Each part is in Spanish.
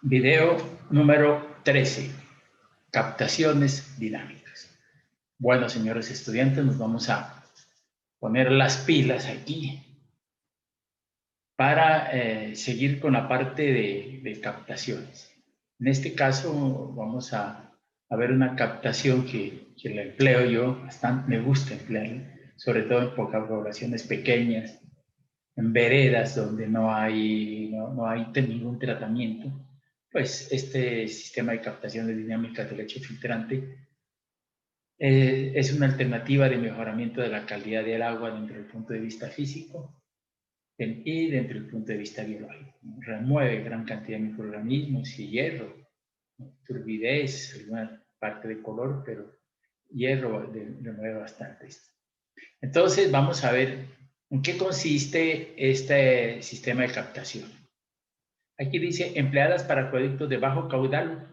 Video número 13. Captaciones dinámicas. Bueno, señores estudiantes, nos vamos a poner las pilas aquí para seguir con la parte de captaciones. En este caso vamos a ver una captación que la empleo yo, bastante me gusta emplearla, sobre todo en poblaciones pequeñas, en veredas donde no hay ningún tratamiento. Pues este sistema de captación de dinámicas de leche filtrante es una alternativa de mejoramiento de la calidad del agua desde el punto de vista físico y desde el punto de vista biológico. Remueve gran cantidad de microorganismos y hierro, turbidez, alguna parte de color, pero hierro remueve bastante esto. Entonces vamos a ver en qué consiste este sistema de captación. Aquí dice, empleadas para acueductos de bajo caudal,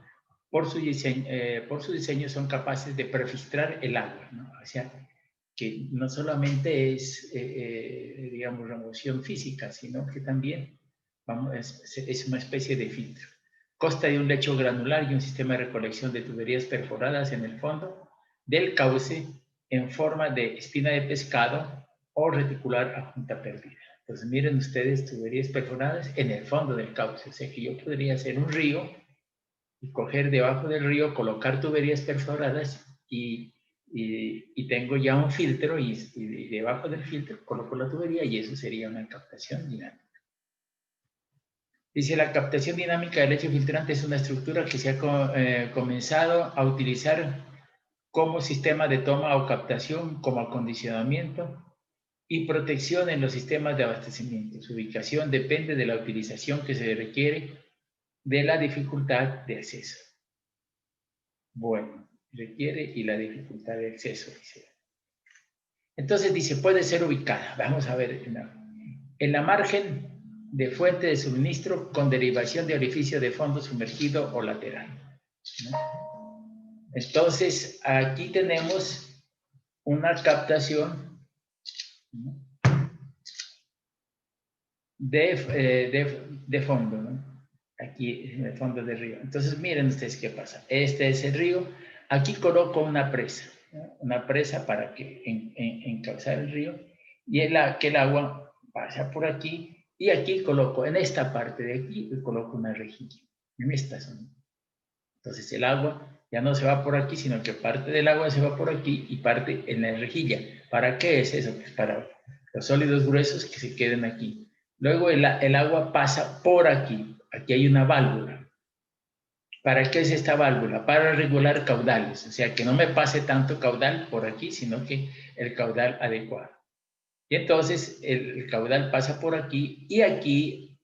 por su diseño son capaces de prefiltrar el agua, ¿no? O sea, que no solamente es, digamos, remoción física, sino que también es una especie de filtro. Consta de un lecho granular y un sistema de recolección de tuberías perforadas en el fondo del cauce en forma de espina de pescado o reticular a punta perdida. Entonces miren ustedes tuberías perforadas en el fondo del cauce. O sea que yo podría hacer un río y coger debajo del río, colocar tuberías perforadas y tengo ya un filtro y debajo del filtro coloco la tubería y eso sería una captación dinámica. Dice, la captación dinámica de leche filtrante es una estructura que se ha comenzado a utilizar como sistema de toma o captación, como acondicionamiento y protección en los sistemas de abastecimiento. Su ubicación depende de la utilización que se requiere de la dificultad de acceso. Bueno, requiere y la dificultad de acceso, dice. Entonces dice, puede ser ubicada. Vamos a ver, en la margen de fuente de suministro con derivación de orificio de fondo sumergido o lateral, ¿no? Entonces, aquí tenemos una captación, ¿no? de fondo, ¿no? Aquí en el fondo del río. Entonces, miren ustedes qué pasa. Este es el río. Aquí coloco una presa, ¿no? Una presa para que encauzar el río y que el agua pasa por aquí y aquí coloco, en esta parte de aquí, coloco una rejilla, en esta zona. Entonces, el agua ya no se va por aquí, sino que parte del agua se va por aquí y parte en la rejilla. ¿Para qué es eso? Pues para los sólidos gruesos que se queden aquí. Luego el agua pasa por aquí. Aquí hay una válvula. ¿Para qué es esta válvula? Para regular caudales. O sea, que no me pase tanto caudal por aquí, sino que el caudal adecuado. Y entonces el caudal pasa por aquí y aquí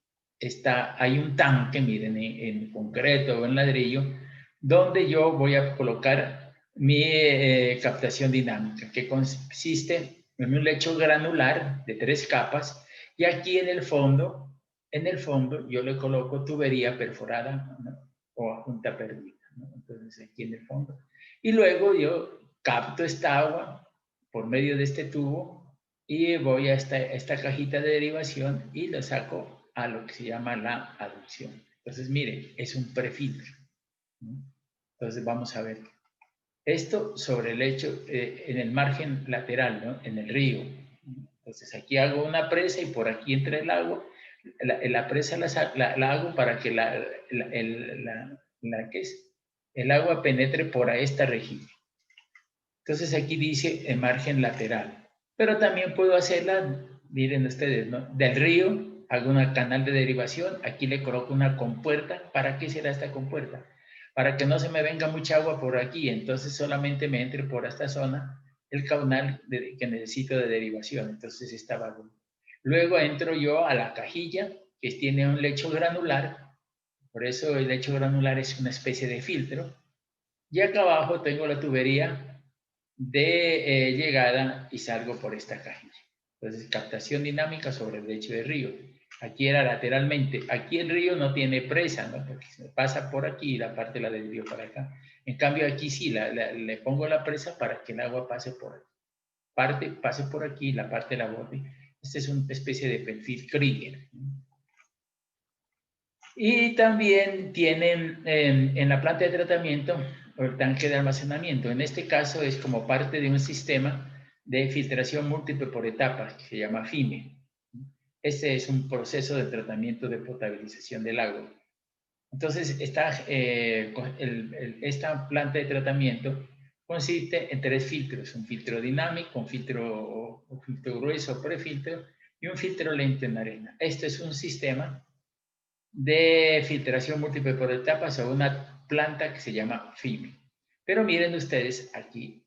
hay un tanque, miren, en concreto o en ladrillo, donde yo voy a colocar mi captación dinámica, que consiste en un lecho granular de 3 capas y aquí en el fondo yo le coloco tubería perforada, ¿no? O a punta perdida, ¿no? Entonces aquí en el fondo. Y luego yo capto esta agua por medio de este tubo y voy a esta cajita de derivación y lo saco a lo que se llama la aducción. Entonces, miren, es un prefiltro, ¿no? Entonces, vamos a ver. Esto sobre el lecho, en el margen lateral, ¿no? En el río. Entonces, aquí hago una presa y por aquí entra el agua. La presa la hago para que el agua penetre por esta rejilla. Entonces, aquí dice el margen lateral. Pero también puedo hacerla, miren ustedes, ¿no? Del río, hago un canal de derivación, aquí le coloco una compuerta. ¿Para qué será esta compuerta? Para que no se me venga mucha agua por aquí, entonces solamente me entre por esta zona el caudal que necesito de derivación, entonces esta válvula. Luego entro yo a la cajilla, que tiene un lecho granular, por eso el lecho granular es una especie de filtro, y acá abajo tengo la tubería de llegada y salgo por esta cajilla. Entonces, captación dinámica sobre el lecho de río. Aquí era lateralmente. Aquí el río no tiene presa, ¿no? Porque se pasa por aquí y la parte la desvío para acá. En cambio, aquí sí, le pongo la presa para que el agua pase por aquí. Pase por aquí y la parte la borde. Esta es una especie de perfil Krieger. Y también tienen en la planta de tratamiento el tanque de almacenamiento. En este caso es como parte de un sistema de filtración múltiple por etapas que se llama FIME. Este es un proceso de tratamiento de potabilización del agua. Entonces, esta planta de tratamiento consiste en 3 filtros: un filtro dinámico, un filtro grueso prefiltro y un filtro lento en arena. Este es un sistema de filtración múltiple por etapas o una planta que se llama FIME. Pero miren ustedes, aquí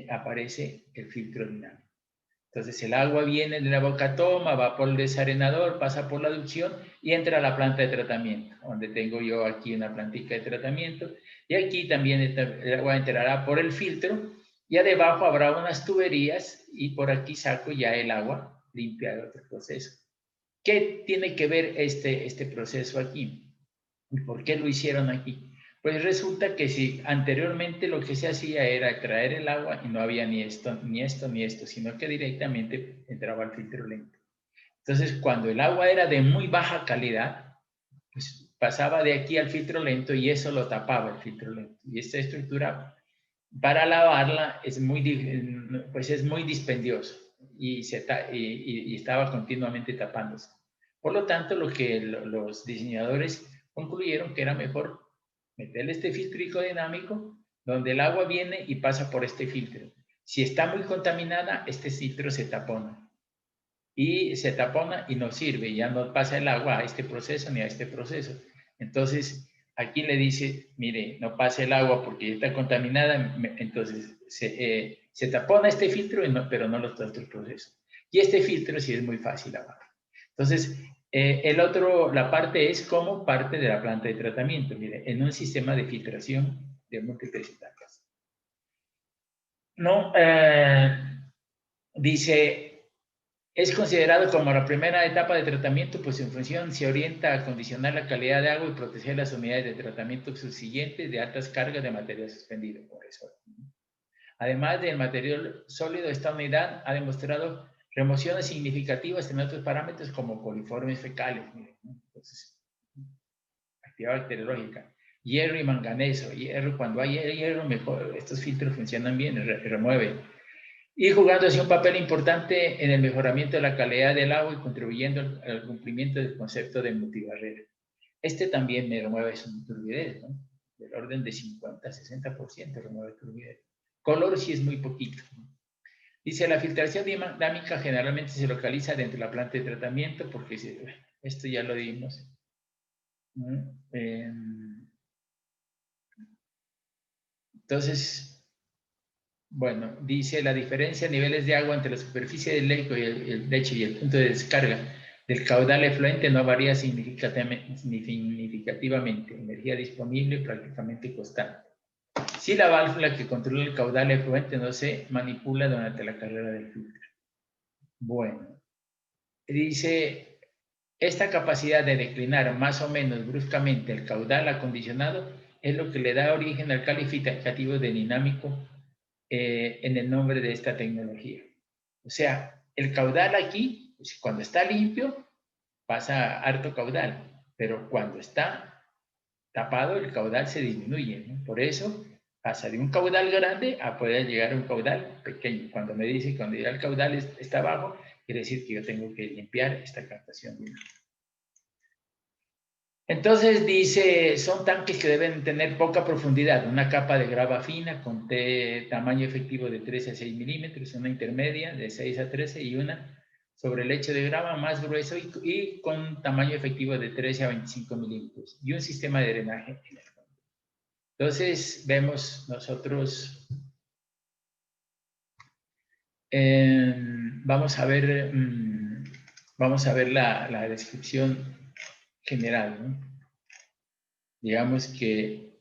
aparece el filtro dinámico. Entonces el agua viene de la boca toma, va por el desarenador, pasa por la aducción y entra a la planta de tratamiento, donde tengo yo aquí una plantica de tratamiento. Y aquí también el agua entrará por el filtro y debajo habrá unas tuberías y por aquí saco ya el agua limpia de otro proceso. ¿Qué tiene que ver este proceso aquí? ¿Y por qué lo hicieron aquí? Pues resulta que si anteriormente lo que se hacía era extraer el agua y no había ni esto, ni esto, ni esto, sino que directamente entraba al filtro lento. Entonces, cuando el agua era de muy baja calidad, pues pasaba de aquí al filtro lento y eso lo tapaba el filtro lento. Y esta estructura, para lavarla, es muy dispendioso y estaba continuamente tapándose. Por lo tanto, lo que los diseñadores concluyeron que era mejor meterle este filtro dinámico donde el agua viene y pasa por este filtro. Si está muy contaminada, este filtro se tapona. Y se tapona y no sirve, ya no pasa el agua a este proceso ni a este proceso. Entonces, aquí le dice, mire, no pase el agua porque ya está contaminada, entonces se tapona este filtro, pero no los otros procesos. Y este filtro sí es muy fácil lavar. Entonces, la parte es como parte de la planta de tratamiento, mire, en un sistema de filtración de múltiples etapas. No, dice, es considerado como la primera etapa de tratamiento, pues en función se orienta a condicionar la calidad de agua y proteger las unidades de tratamiento subsiguientes de altas cargas de material suspendido. Por eso. Además del material sólido, esta unidad ha demostrado remociones significativas en otros parámetros como coliformes fecales. Entonces, actividad bacteriológica. Hierro y manganeso. Hierro, cuando hay hierro, mejor. Estos filtros funcionan bien, remueven. Y jugando así un papel importante en el mejoramiento de la calidad del agua y contribuyendo al cumplimiento del concepto de multibarrera. Este también me remueve su turbidez, ¿no? Del orden de 50-60% remueve turbidez. Color sí es muy poquito. Dice, la filtración dinámica generalmente se localiza dentro de la planta de tratamiento, porque esto ya lo dimos. Entonces, bueno, dice la diferencia de niveles de agua entre la superficie del lecho y el punto de descarga del caudal efluente no varía significativamente. Energía disponible prácticamente constante. Si la válvula que controla el caudal efluente no se manipula durante la carrera del filtro. Bueno, dice, esta capacidad de declinar más o menos bruscamente el caudal acondicionado es lo que le da origen al calificativo de dinámico en el nombre de esta tecnología. O sea, el caudal aquí, pues, cuando está limpio, pasa harto caudal, pero cuando está tapado, el caudal se disminuye, ¿no? Por eso pasa de un caudal grande a poder llegar a un caudal pequeño. Cuando me dice, cuando ya el caudal está bajo, quiere decir que yo tengo que limpiar esta captación dinámica. Entonces dice, son tanques que deben tener poca profundidad, una capa de grava fina con tamaño efectivo de 13 a 6 milímetros, una intermedia de 6 a 13 y una sobre lecho de grava más grueso y con tamaño efectivo de 13 a 25 milímetros y un sistema de drenaje en el fondo. Entonces vemos nosotros, vamos a ver la descripción general, ¿no? Digamos que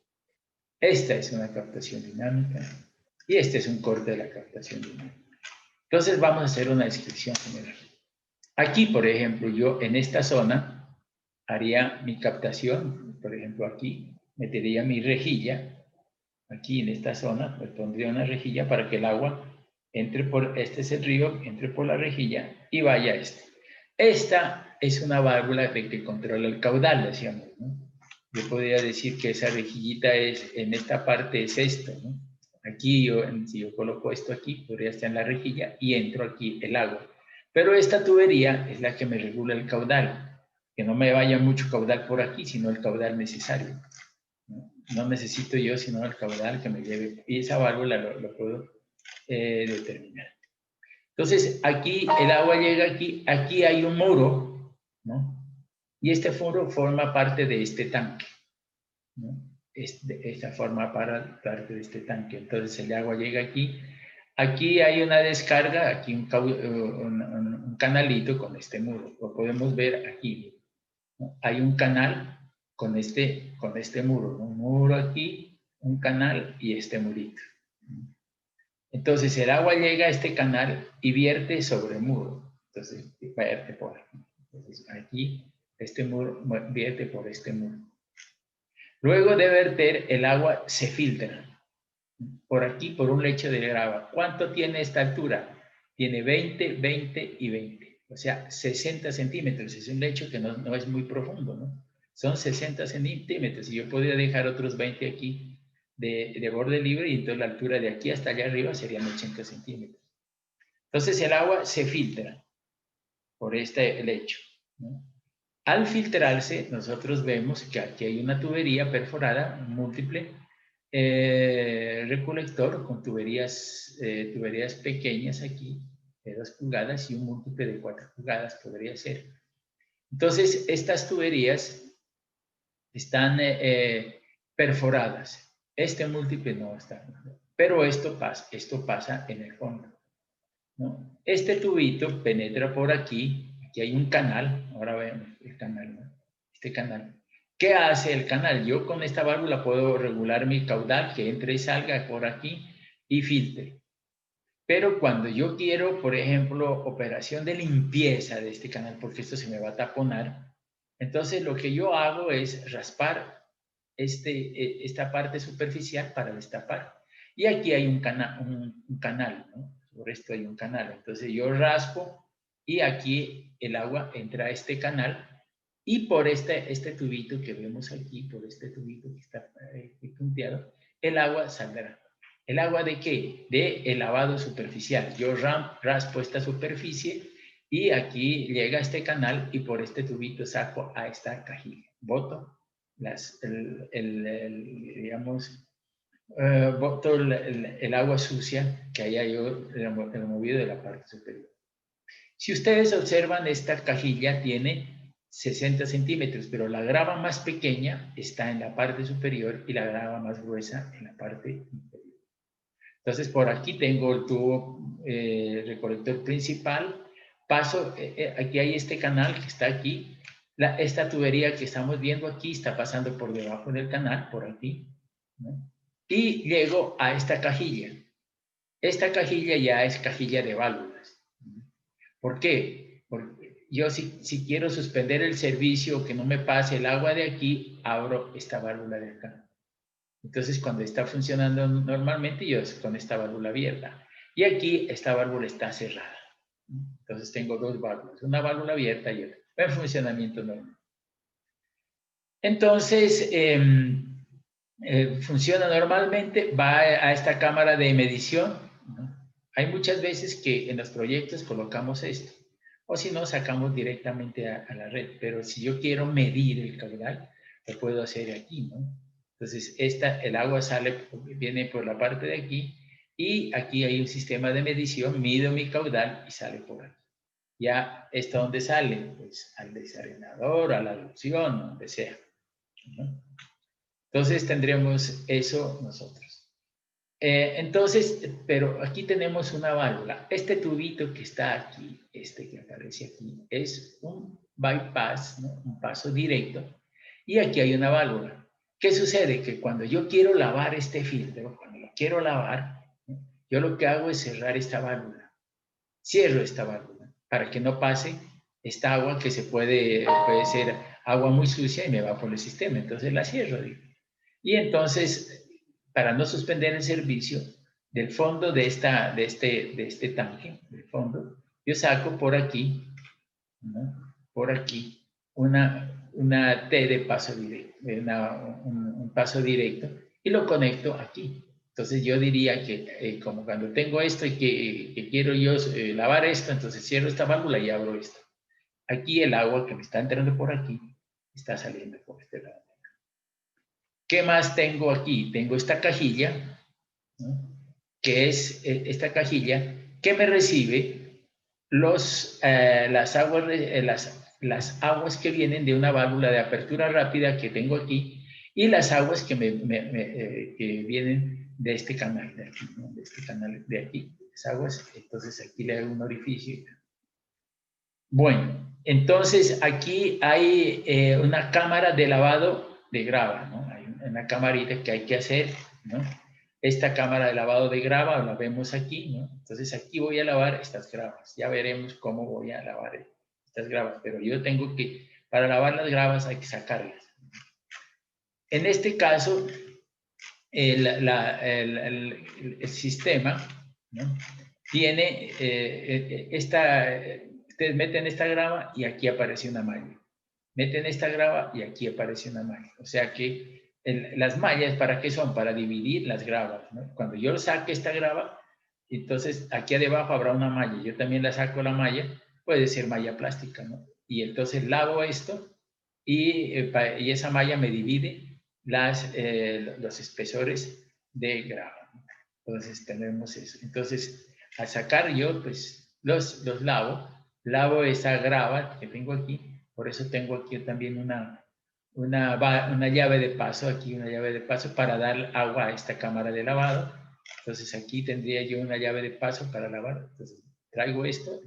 esta es una captación dinámica y este es un corte de la captación dinámica. Entonces vamos a hacer una descripción general. Aquí, por ejemplo, yo en esta zona haría mi captación, por ejemplo aquí, metería mi rejilla, aquí en esta zona, pues pondría una rejilla para que el agua entre por, este es el río, entre por la rejilla y vaya a este. Esta es una válvula que controla el caudal, decíamos, ¿no? Yo podría decir que esa rejillita es, en esta parte es esto, ¿no? Aquí, si yo coloco esto aquí, podría estar en la rejilla y entro aquí el agua. Pero esta tubería es la que me regula el caudal, que no me vaya mucho caudal por aquí, sino el caudal necesario. No necesito yo, sino el caudal que me lleve. Y esa válvula lo puedo determinar. Entonces, aquí el agua llega aquí, aquí hay un muro, ¿no? Y este muro forma parte de este tanque, ¿no? Esta forma parte de este tanque. Entonces, el agua llega aquí. Aquí hay una descarga, aquí un canalito con este muro. Lo podemos ver aquí, ¿no? Hay un canal con este muro, ¿no? Un muro aquí, un canal y este murito. Entonces el agua llega a este canal y vierte sobre el muro. Entonces vierte por aquí. Entonces aquí este muro vierte por este muro. Luego de verter, el agua se filtra. Por aquí, por un lecho de grava. ¿Cuánto tiene esta altura? Tiene 20, 20 y 20. O sea, 60 centímetros. Es un lecho que no es muy profundo, ¿no? Son 60 centímetros. Y yo podría dejar otros 20 aquí de borde libre y entonces la altura de aquí hasta allá arriba serían 80 centímetros. Entonces el agua se filtra por este lecho, ¿no? Al filtrarse, nosotros vemos que aquí hay una tubería perforada, múltiple, recolector con tuberías pequeñas aquí, de 2 pulgadas y un múltiple de 4 pulgadas podría ser. Entonces, estas tuberías están perforadas. Este múltiple no está. Pero esto pasa en el fondo, ¿no? Este tubito penetra por aquí. Aquí hay un canal. Ahora vemos el canal, ¿no? Este canal. ¿Qué hace el canal? Yo con esta válvula puedo regular mi caudal, que entre y salga por aquí y filtre. Pero cuando yo quiero, por ejemplo, operación de limpieza de este canal, porque esto se me va a taponar, entonces lo que yo hago es raspar esta parte superficial para destapar. Y aquí hay un canal, ¿no? Por esto hay un canal. Entonces yo raspo y aquí el agua entra a este canal y por este tubito que vemos aquí, por este tubito que está punteado, el agua saldrá. ¿El agua de qué? De el lavado superficial. Yo raspo esta superficie y aquí llega a este canal y por este tubito saco a esta cajilla. Boto boto el agua sucia que haya yo removido de la parte superior. Si ustedes observan, esta cajilla tiene 60 centímetros, pero la grava más pequeña está en la parte superior y la grava más gruesa en la parte inferior. Entonces, por aquí tengo el tubo recolector principal. Paso, aquí hay este canal que está aquí. Esta tubería que estamos viendo aquí está pasando por debajo del canal, por aquí, ¿no? Y llego a esta cajilla. Esta cajilla ya es cajilla de válvulas. ¿Por qué? Porque yo si quiero suspender el servicio, que no me pase el agua de aquí, abro esta válvula de acá. Entonces, cuando está funcionando normalmente, yo con esta válvula abierta. Y aquí esta válvula está cerrada. Entonces, tengo 2 válvulas, una válvula abierta y otra. En funcionamiento normal. Entonces, funciona normalmente, va a esta cámara de medición, ¿no? Hay muchas veces que en los proyectos colocamos esto, o si no, sacamos directamente a la red. Pero si yo quiero medir el caudal, lo puedo hacer aquí, ¿no? Entonces, el agua viene por la parte de aquí y aquí hay un sistema de medición, mido mi caudal y sale por aquí. Ya está donde sale, pues al desarenador, a la aducción, donde sea, ¿no? Entonces tendremos eso nosotros. Entonces, pero aquí tenemos una válvula. Este tubito que está aquí, que aparece aquí, es un bypass, ¿no? Un paso directo. Y aquí hay una válvula. ¿Qué sucede? Que cuando yo quiero lavar este filtro, cuando lo quiero lavar, ¿no? Yo lo que hago es cerrar esta válvula. Cierro esta válvula para que no pase esta agua que puede ser agua muy sucia y me va por el sistema. Entonces la cierro, digo. Y entonces, para no suspender el servicio, del fondo de este tanque, del fondo, yo saco por aquí, ¿no? por aquí una T de paso directo, un paso directo, y lo conecto aquí. Entonces yo diría que como cuando tengo esto y que quiero yo lavar esto, entonces cierro esta válvula y abro esto. Aquí el agua que me está entrando por aquí está saliendo por este lado. ¿Qué más tengo aquí? Tengo esta cajilla, ¿no? Que es esta cajilla que me recibe las aguas que vienen de una válvula de apertura rápida que tengo aquí y las aguas que que vienen de este canal de aquí, ¿no? De este canal de aquí. Las aguas, entonces aquí le hago un orificio. Bueno, entonces aquí hay una cámara de lavado de grava, ¿no? Hay una camarita que hay que hacer, ¿no? Esta cámara de lavado de grava la vemos aquí, ¿no? Entonces aquí voy a lavar estas gravas. Ya veremos cómo voy a lavar estas gravas, pero yo tengo que, para lavar las gravas hay que sacarlas. En este caso, el sistema, ¿no? Tiene ustedes meten esta grava y aquí aparece una malla. Meten esta grava y aquí aparece una malla. O sea que las mallas, ¿para qué son? Para dividir las gravas, ¿no? Cuando yo saque esta grava, entonces aquí debajo habrá una malla. Yo también la saco la malla, puede ser malla plástica, ¿no? Y entonces lavo esto y esa malla me divide los espesores de grava. Entonces tenemos eso. Entonces, al sacar yo, pues los lavo esa grava que tengo aquí. Por eso tengo aquí también una llave de paso, aquí una llave de paso para dar agua a esta cámara de lavado. Entonces aquí tendría yo una llave de paso para lavar. Entonces traigo esto,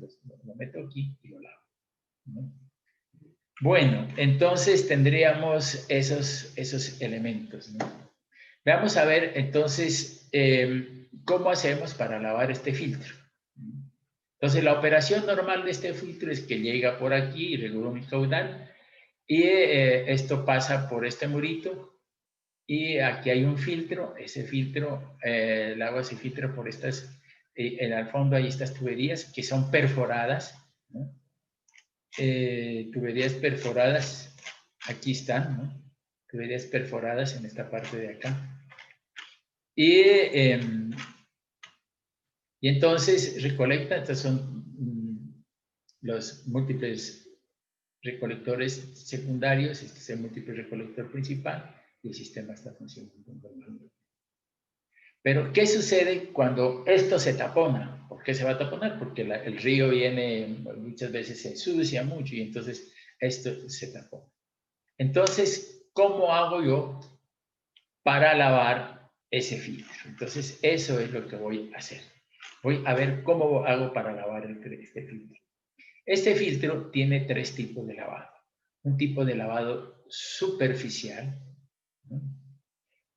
lo meto aquí y lo lavo, ¿no? Bueno, entonces tendríamos esos elementos, ¿no? Vamos a ver entonces cómo hacemos para lavar este filtro. Entonces la operación normal de este filtro es que llega por aquí y regula mi caudal y esto pasa por este murito y aquí hay un filtro, ese filtro, el agua se filtra por estas, al fondo hay estas tuberías que son perforadas, ¿no? Tuberías perforadas, aquí están, ¿no? Tuberías perforadas en esta parte de acá. Y entonces recolecta, estos son los múltiples recolectores secundarios, este es el múltiple recolector principal y el sistema está funcionando normalmente. Pero, ¿qué sucede cuando esto se tapona? ¿Por qué se va a taponar? Porque el río viene, muchas veces se ensucia mucho y entonces esto se tapona. Entonces, ¿cómo hago yo para lavar ese filtro? Entonces, eso es lo que voy a hacer. Voy a ver cómo hago para lavar este filtro. Este filtro tiene tres tipos de lavado. Un tipo de lavado superficial, ¿no?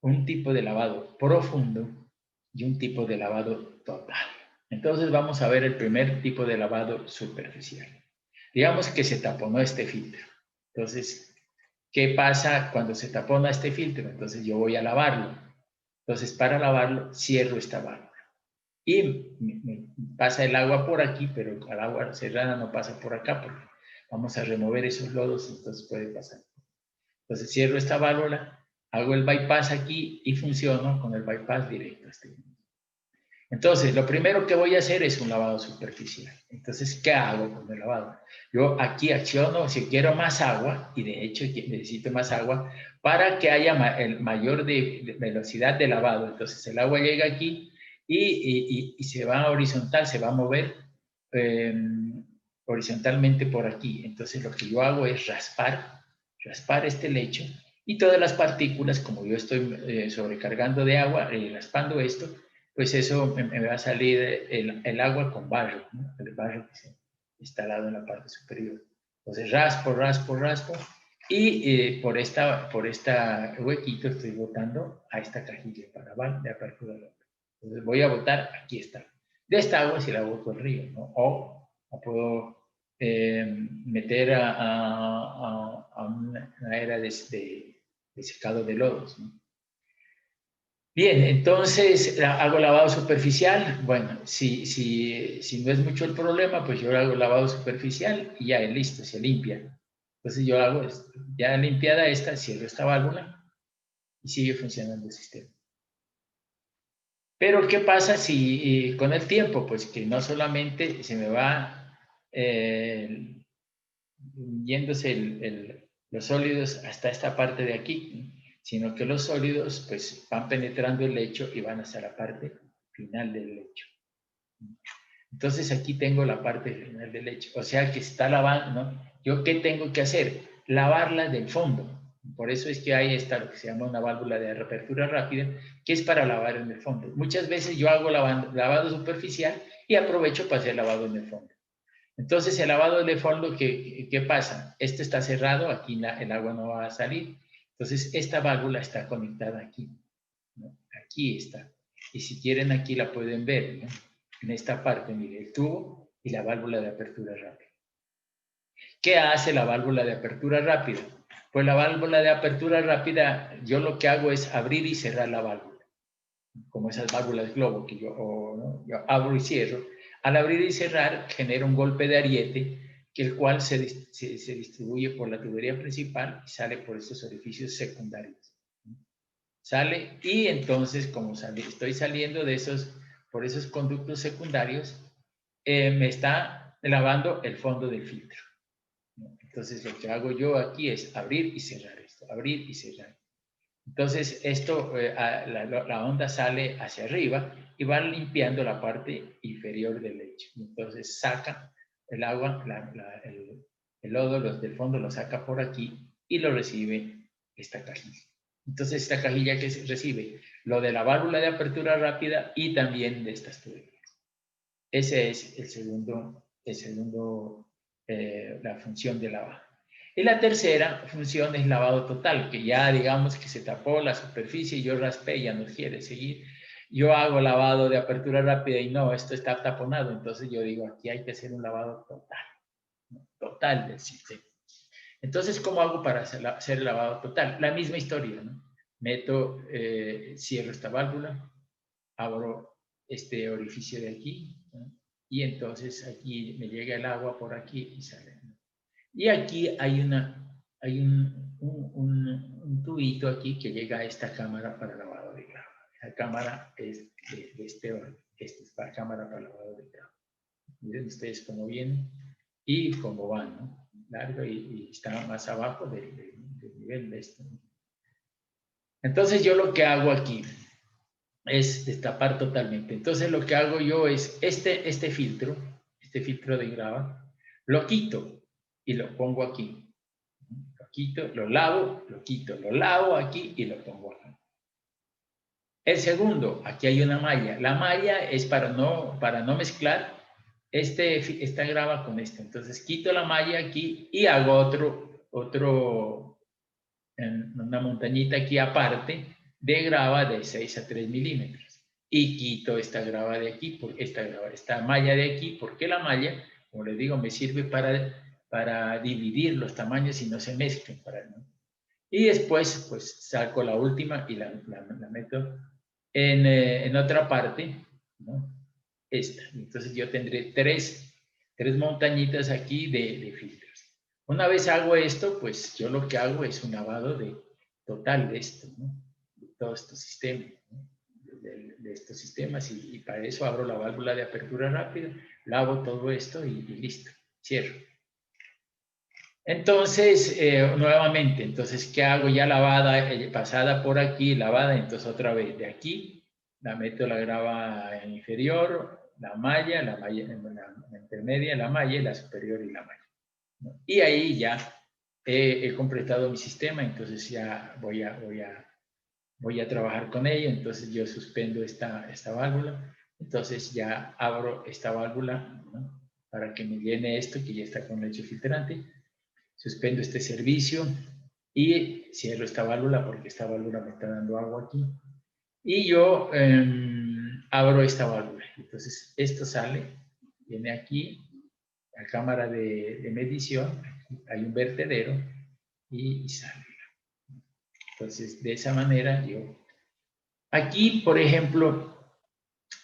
Un tipo de lavado profundo y un tipo de lavado total. Entonces vamos a ver el primer tipo de lavado superficial. Digamos que se taponó este filtro. Entonces, ¿qué pasa cuando se tapona este filtro? Entonces yo voy a lavarlo. Entonces, para lavarlo, cierro esta válvula. Y me pasa el agua por aquí, pero el agua cerrada no pasa por acá porque vamos a remover esos lodos, entonces puede pasar. Entonces cierro esta válvula, hago el bypass aquí y funciono con el bypass directo. Entonces, lo primero que voy a hacer es un lavado superficial. Entonces, ¿qué hago con el lavado? Yo aquí acciono, si quiero más agua, y de hecho necesito más agua, para que haya el mayor de velocidad de lavado. Entonces, el agua llega aquí y se va horizontal, se va a mover horizontalmente por aquí. Entonces, lo que yo hago es raspar este lecho y todas las partículas, como yo estoy sobrecargando de agua, raspando esto, pues eso me va a salir el agua con barro, ¿no? El barro que se instalado en la parte superior. Entonces raspo y por esta huequito estoy botando a esta cajilla para de apertura del agua. Entonces voy a botar, aquí está. De esta agua si la boto al río, ¿no? O la puedo meter a una era de secado de lodos, ¿no? Bien, entonces hago lavado superficial. Bueno, si no es mucho el problema, pues yo hago lavado superficial y ya es listo, se limpia. Entonces yo hago esto. Ya limpiada esta, cierro esta válvula y sigue funcionando el sistema. Pero ¿qué pasa si con el tiempo? Pues que no solamente se me va yéndose los sólidos hasta esta parte de aquí, sino que los sólidos pues van penetrando el lecho y van hasta la parte final del lecho. Entonces aquí tengo la parte final del lecho, o sea que está lavando, ¿no? ¿Yo qué tengo que hacer? Lavarla del fondo. Por eso es que hay esta, lo que se llama una válvula de apertura rápida, que es para lavar en el fondo. Muchas veces yo hago lavado superficial y aprovecho para hacer lavado en el fondo. Entonces, el lavado de fondo, ¿qué pasa? Esto está cerrado, aquí el agua no va a salir. Entonces, esta válvula está conectada aquí, ¿no? Aquí está. Y si quieren, aquí la pueden ver, ¿no? En esta parte, mire, el tubo y la válvula de apertura rápida. ¿Qué hace la válvula de apertura rápida? Pues la válvula de apertura rápida, yo lo que hago es abrir y cerrar la válvula, como esas válvulas globo que ¿no? Yo abro y cierro. Al abrir y cerrar genera un golpe de ariete, que el cual se distribuye por la tubería principal y sale por estos orificios secundarios. Sale y entonces, como estoy saliendo por esos conductos secundarios, me está lavando el fondo del filtro. Entonces, lo que hago yo aquí es abrir y cerrar esto, abrir y cerrar. Entonces, esto, la onda sale hacia arriba y va limpiando la parte inferior del lecho. Entonces, saca el agua, el lodo, los del fondo lo saca por aquí y lo recibe esta cajilla. Entonces, esta cajilla que recibe lo de la válvula de apertura rápida y también de estas tuberías. Ese es la función de lavado. Y la tercera función es lavado total, que ya digamos que se tapó la superficie y yo raspé, ya no quiere seguir. Yo hago lavado de apertura rápida y no, esto está taponado, entonces yo digo, aquí hay que hacer un lavado total, ¿no? Total del sistema. Entonces, ¿cómo hago para hacer el lavado total? La misma historia, ¿no? Meto, cierro esta válvula, abro este orificio de aquí, ¿no? Y entonces aquí me llega el agua por aquí y sale, ¿no? Y aquí hay un tubito aquí que llega a esta cámara para lavado de grava. La cámara es esta es la cámara para lavado de grava. Miren ustedes cómo viene y cómo van, ¿no? Largo y está más abajo del nivel de esto, ¿no? Entonces yo lo que hago aquí es destapar totalmente. Entonces lo que hago yo es este filtro de grava, lo quito y lo pongo aquí. Lo quito, lo lavo, lo quito, lo lavo aquí y lo pongo aquí. El segundo, aquí hay una malla. La malla es para no mezclar esta grava con esta. Entonces quito la malla aquí y hago una montañita aquí aparte de grava de 6 a 3 milímetros. Y quito esta grava de aquí, esta malla de aquí, porque la malla, como les digo, me sirve para dividir los tamaños y no se mezclen. ¿No? Y después, pues saco la última y la meto en otra parte, ¿no? Esta. Entonces yo tendré tres montañitas aquí de filtros. Una vez hago esto, pues yo lo que hago es un lavado total de esto, ¿no? De todos estos sistemas, ¿no? De estos sistemas y para eso abro la válvula de apertura rápida, lavo todo esto y listo, cierro. Entonces, nuevamente, entonces, ¿qué hago? Ya lavada, pasada por aquí, lavada, entonces otra vez de aquí, la meto la grava inferior, la malla, la intermedia, la malla, y la superior y la malla, ¿no? Y ahí ya he completado mi sistema, entonces ya voy a trabajar con ello, entonces yo suspendo esta válvula, entonces ya abro esta válvula, ¿no? Para que me llene esto que ya está con leche filtrante. Suspendo este servicio y cierro esta válvula porque esta válvula me está dando agua aquí. Y yo abro esta válvula. Entonces, esto sale, viene aquí, la cámara de medición, hay un vertedero y sale. Entonces, de esa manera yo Aquí, por ejemplo,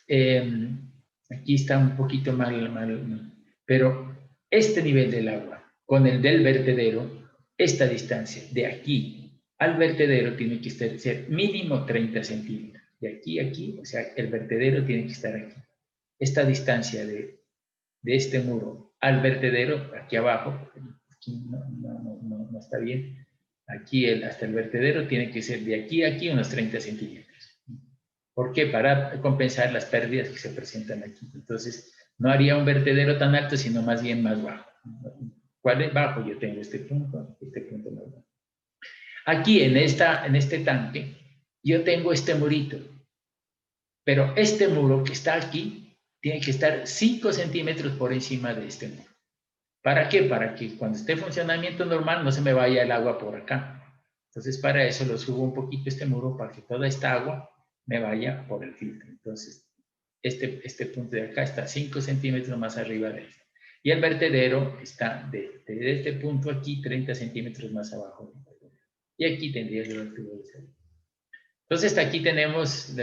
aquí está un poquito mal, pero este nivel del agua con el del vertedero, esta distancia de aquí al vertedero tiene que ser mínimo 30 centímetros. De aquí a aquí, o sea, el vertedero tiene que estar aquí. Esta distancia de este muro al vertedero, aquí abajo, aquí no está bien, aquí hasta el vertedero tiene que ser de aquí a aquí unos 30 centímetros. ¿Por qué? Para compensar las pérdidas que se presentan aquí. Entonces, no haría un vertedero tan alto, sino más bien más bajo. ¿Cuál es bajo? Yo tengo este punto más bajo. Aquí, en este tanque, yo tengo este murito. Pero este muro que está aquí, tiene que estar 5 centímetros por encima de este muro. ¿Para qué? Para que cuando esté en funcionamiento normal no se me vaya el agua por acá. Entonces, para eso lo subo un poquito este muro para que toda esta agua me vaya por el filtro. Entonces, este punto de acá está 5 centímetros más arriba de este. Y el vertedero está de este punto aquí 30 centímetros más abajo. Y aquí tendría que haber tubo de salida. Entonces, hasta aquí tenemos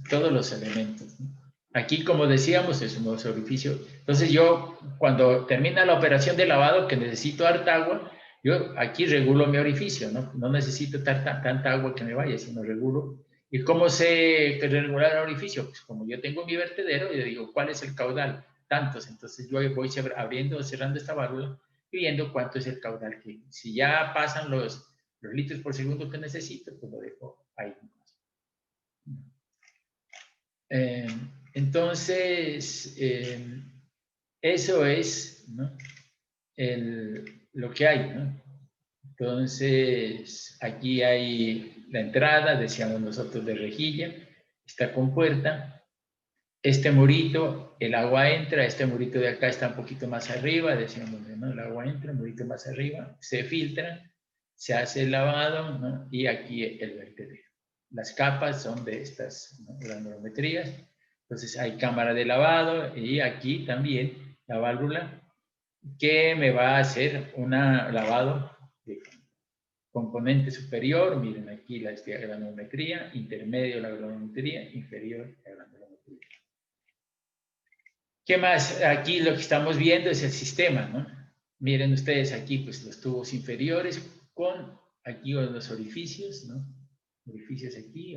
todos los elementos, ¿no? Aquí, como decíamos, es un orificio. Entonces yo, cuando termina la operación de lavado, que necesito harta agua, yo aquí regulo mi orificio, ¿no? No necesito tanta agua que me vaya, sino regulo. ¿Y cómo sé regular el orificio? Pues como yo tengo mi vertedero, yo digo, ¿cuál es el caudal? Tantos. Entonces yo voy abriendo o cerrando esta válvula y viendo cuánto es el caudal. Que si ya pasan los litros por segundo que necesito, pues lo dejo ahí. Entonces, eso es, ¿no?, lo que hay, ¿no? Entonces, aquí hay la entrada, decíamos nosotros, de rejilla, está con puerta. Este murito, el agua entra, este murito de acá está un poquito más arriba, decíamos, ¿no? El agua entra, un murito más arriba, se filtra, se hace el lavado, ¿no? Y aquí el vertedero. Las capas son de estas, ¿no?, granulometrías. Entonces hay cámara de lavado y aquí también la válvula que me va a hacer un lavado de componente superior. Miren aquí la granulometría, intermedio la granulometría, inferior la granulometría. ¿Qué más? Aquí lo que estamos viendo es el sistema, ¿no? Miren ustedes aquí, pues los tubos inferiores con aquí los orificios, ¿no? Orificios aquí,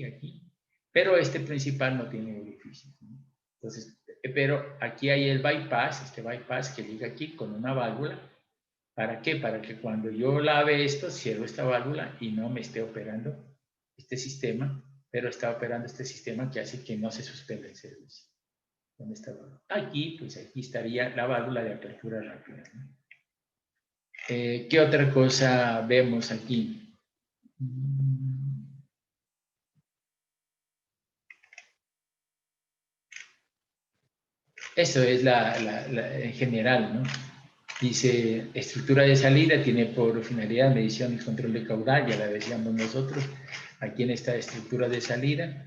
aquí. Pero este principal no tiene orificios, ¿no? Entonces, pero aquí hay el bypass, este bypass que liga aquí con una válvula. ¿Para qué? Para que cuando yo lave esto, cierro esta válvula y no me esté operando este sistema, pero está operando este sistema que hace que no se suspenda el servicio. ¿Dónde está? Aquí, pues aquí estaría la válvula de apertura rápida, ¿no? ¿Qué otra cosa vemos aquí? Eso es en general, ¿no? Dice, estructura de salida tiene por finalidad medición y control de caudal, ya la decíamos nosotros. Aquí en esta estructura de salida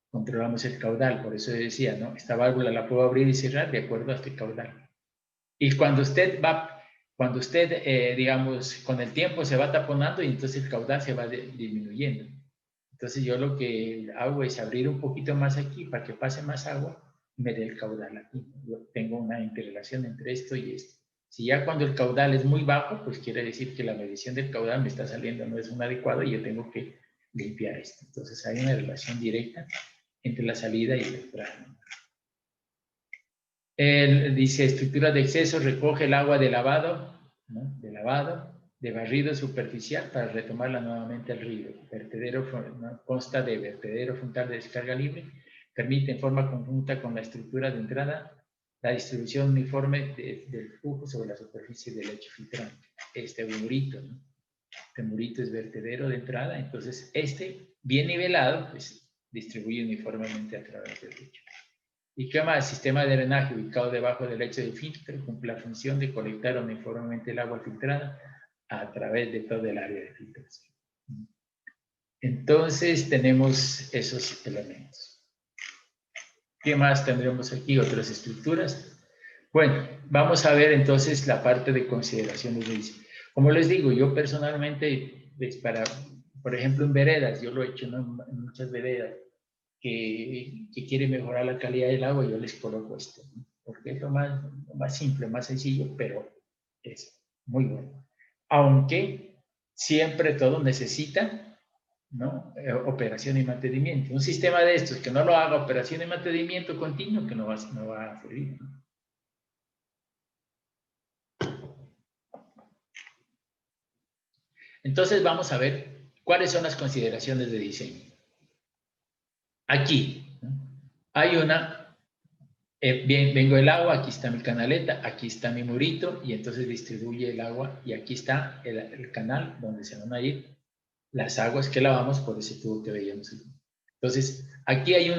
controlamos el caudal, por eso decía, ¿no? Esta válvula la puedo abrir y cerrar de acuerdo a este caudal. Y cuando usted digamos, con el tiempo se va taponando y entonces el caudal se va disminuyendo. Entonces yo lo que hago es abrir un poquito más aquí para que pase más agua y me dé el caudal aquí. Yo tengo una interrelación entre esto y esto. Si ya cuando el caudal es muy bajo, pues quiere decir que la medición del caudal me está saliendo no es un adecuado y yo tengo que limpiar esto. Entonces hay una relación directa entre la salida y la entrada. Él dice, estructura de exceso, recoge el agua de lavado, ¿no?, de barrido superficial para retomarla nuevamente al río. Vertedero, ¿no?, consta de vertedero frontal de descarga libre, permite en forma conjunta con la estructura de entrada la distribución uniforme del flujo sobre la superficie del lecho filtrante. Este murito, ¿no? Este murito es vertedero de entrada, entonces bien nivelado, pues distribuye uniformemente a través del lecho. ¿Y qué más? Sistema de drenaje ubicado debajo del lecho del filtro cumple la función de colectar uniformemente el agua filtrada a través de todo el área de filtración. Entonces tenemos esos elementos. ¿Qué más tendremos aquí? Otras estructuras. Bueno, vamos a ver entonces la parte de consideraciones de ISO. Como les digo, yo personalmente pues para, por ejemplo, en veredas, yo lo he hecho, ¿no?, en muchas veredas, que quiere mejorar la calidad del agua, yo les coloco esto, ¿no?, porque es lo más simple, más sencillo, pero es muy bueno. Aunque siempre todo necesita, ¿no?, operación y mantenimiento. Un sistema de estos que no lo haga operación y mantenimiento continuo, que no va a servir, ¿no? Entonces vamos a ver cuáles son las consideraciones de diseño. Aquí, ¿no?, hay una, vengo el agua, aquí está mi canaleta, aquí está mi murito, y entonces distribuye el agua, y aquí está el canal donde se van a ir las aguas que lavamos por ese tubo que veíamos. Entonces, aquí hay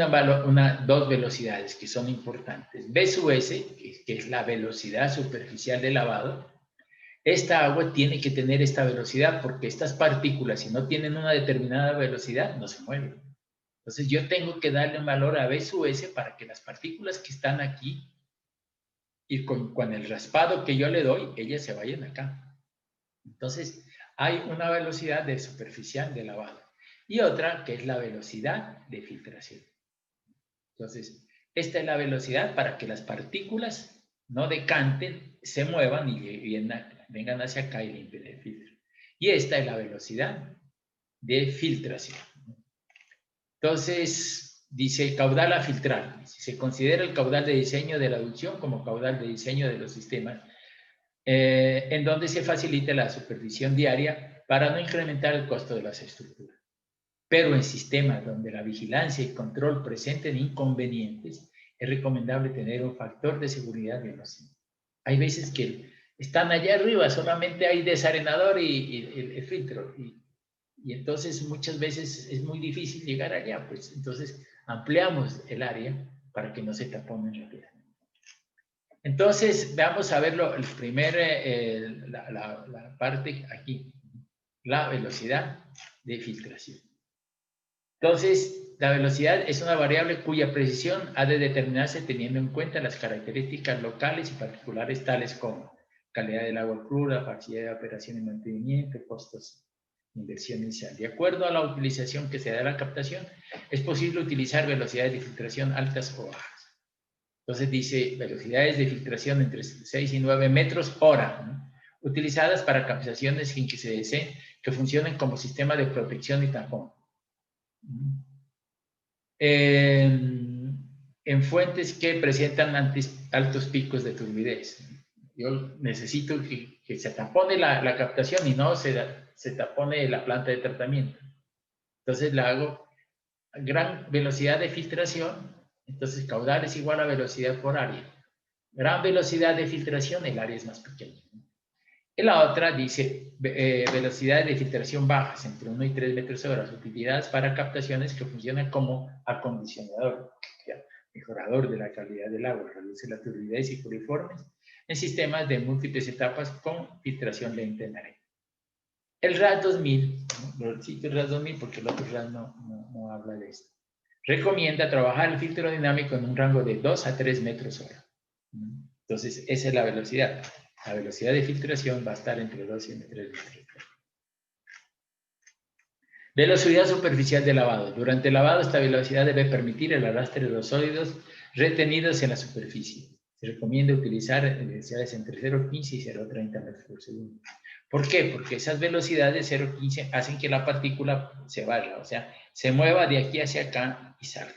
dos velocidades que son importantes. V sub S, que es la velocidad superficial de lavado. Esta agua tiene que tener esta velocidad porque estas partículas, si no tienen una determinada velocidad, no se mueven. Entonces, yo tengo que darle un valor a V sub S para que las partículas que están aquí y con el raspado que yo le doy, ellas se vayan acá. Entonces, hay una velocidad de superficial de lavado y otra que es la velocidad de filtración. Entonces, esta es la velocidad para que las partículas no decanten, se muevan y vengan hacia acá y limpien el filtro. Y esta es la velocidad de filtración. Entonces, dice el caudal a filtrar. Se considera el caudal de diseño de la aducción como caudal de diseño de los sistemas, en donde se facilita la supervisión diaria para no incrementar el costo de las estructuras. Pero en sistemas donde la vigilancia y control presenten inconvenientes, es recomendable tener un factor de seguridad bien alto. Hay veces que están allá arriba, solamente hay desarenador y el filtro, y entonces muchas veces es muy difícil llegar allá, pues entonces ampliamos el área para que no se taponen rápidamente. Entonces, vamos a verlo, la parte aquí, la velocidad de filtración. Entonces, la velocidad es una variable cuya precisión ha de determinarse teniendo en cuenta las características locales y particulares tales como calidad del agua cruda, facilidad de operación y mantenimiento, costos de inversión inicial. De acuerdo a la utilización que se da de la captación, es posible utilizar velocidades de filtración altas o bajas. Entonces dice velocidades de filtración entre 6 y 9 metros hora, ¿no?, utilizadas para captaciones sin que se desee que funcionen como sistema de protección y tapón. En fuentes que presentan altos picos de turbidez. Yo necesito que se tapone la captación y no se tapone la planta de tratamiento. Entonces la hago a gran velocidad de filtración. Entonces caudal es igual a velocidad por área. Gran velocidad de filtración, el área es más pequeña. Y la otra dice velocidades de filtración bajas, entre 1 y 3 metros hora, utilizadas para captaciones que funcionan como acondicionador, mejorador de la calidad del agua, reduce la turbidez y coliformes en sistemas de múltiples etapas con filtración lenta en arena. El RAS 2000, lo cito el RAS 2000 porque el otro RAS no habla de esto, recomienda trabajar el filtro dinámico en un rango de 2 a 3 metros hora. Entonces, esa es la velocidad. La velocidad de filtración va a estar entre 2 y 3 metros. Velocidad superficial de lavado. Durante el lavado, esta velocidad debe permitir el arrastre de los sólidos retenidos en la superficie. Se recomienda utilizar velocidades entre 0,15 y 0,30 metros por segundo. ¿Por qué? Porque esas velocidades 0,15 hacen que la partícula se vaya, o sea, se mueva de aquí hacia acá y salga.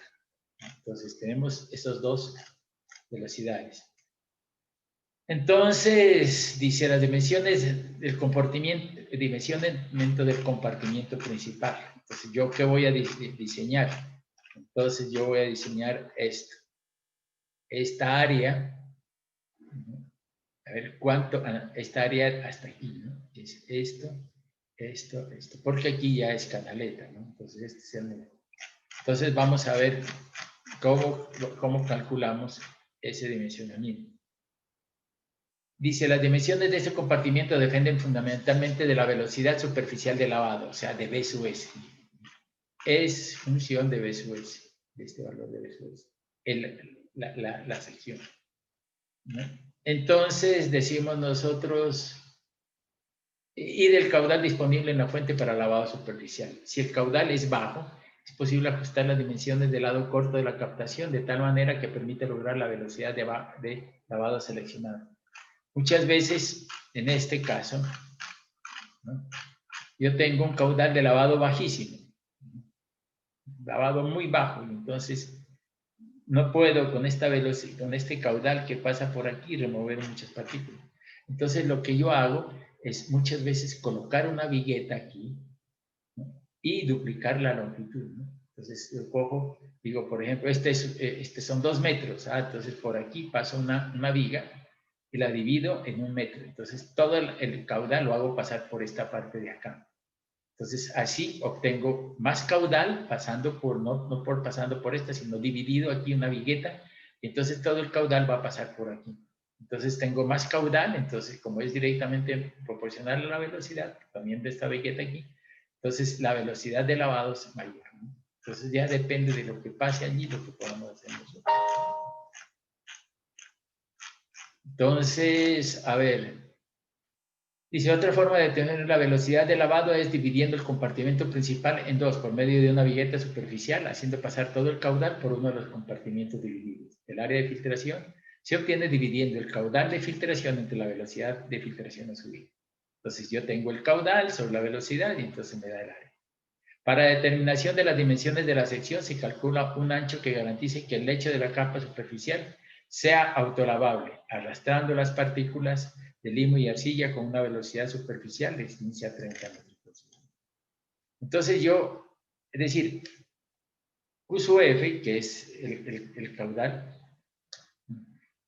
Entonces, tenemos esas dos velocidades. Entonces, dice las dimensiones del dimensionamiento del compartimiento principal. Entonces, ¿yo qué voy a diseñar? Entonces, yo voy a diseñar esto. Esta área, a ver cuánto, esta área hasta aquí, ¿no? Es esto, porque aquí ya es canaleta, ¿no? Entonces, este es el... Entonces, vamos a ver cómo calculamos ese dimensionamiento. Dice, las dimensiones de este compartimiento dependen fundamentalmente de la velocidad superficial de lavado, o sea, de V sub S. Es función de V sub S, de este valor de V sub S, la sección, ¿no? Entonces, decimos nosotros y del caudal disponible en la fuente para lavado superficial. Si el caudal es bajo, es posible ajustar las dimensiones del lado corto de la captación de tal manera que permite lograr la velocidad de lavado seleccionado. Muchas veces, en este caso, ¿no?, yo tengo un caudal de lavado bajísimo, lavado muy bajo, y entonces no puedo con esta velocidad, con este caudal que pasa por aquí, remover muchas partículas. Entonces lo que yo hago es muchas veces colocar una vigueta aquí, ¿no?, y duplicar la longitud, ¿no? Entonces yo cojo, digo, por ejemplo, este son 2 metros, entonces por aquí paso una viga y la divido en 1 metro. Entonces todo el caudal lo hago pasar por esta parte de acá. Entonces así obtengo más caudal pasando por, no pasando por esta, sino dividido aquí una vigueta, y entonces todo el caudal va a pasar por aquí. Entonces tengo más caudal, entonces como es directamente proporcional a la velocidad, también de esta vigueta aquí, entonces la velocidad de lavado es mayor, ¿no? Entonces ya depende de lo que pase allí, lo que podamos hacer nosotros. Entonces, a ver, dice, otra forma de determinar la velocidad de lavado es dividiendo el compartimento principal en dos por medio de una vigueta superficial, haciendo pasar todo el caudal por uno de los compartimentos divididos. El área de filtración se obtiene dividiendo el caudal de filtración entre la velocidad de filtración a subir. Entonces yo tengo el caudal sobre la velocidad y entonces me da el área. Para determinación de las dimensiones de la sección se calcula un ancho que garantice que el lecho de la capa superficial sea autolavable, arrastrando las partículas de limo y arcilla con una velocidad superficial de 15 a 30 metros por segundo. Entonces yo, es decir, Q sub F, que es el caudal,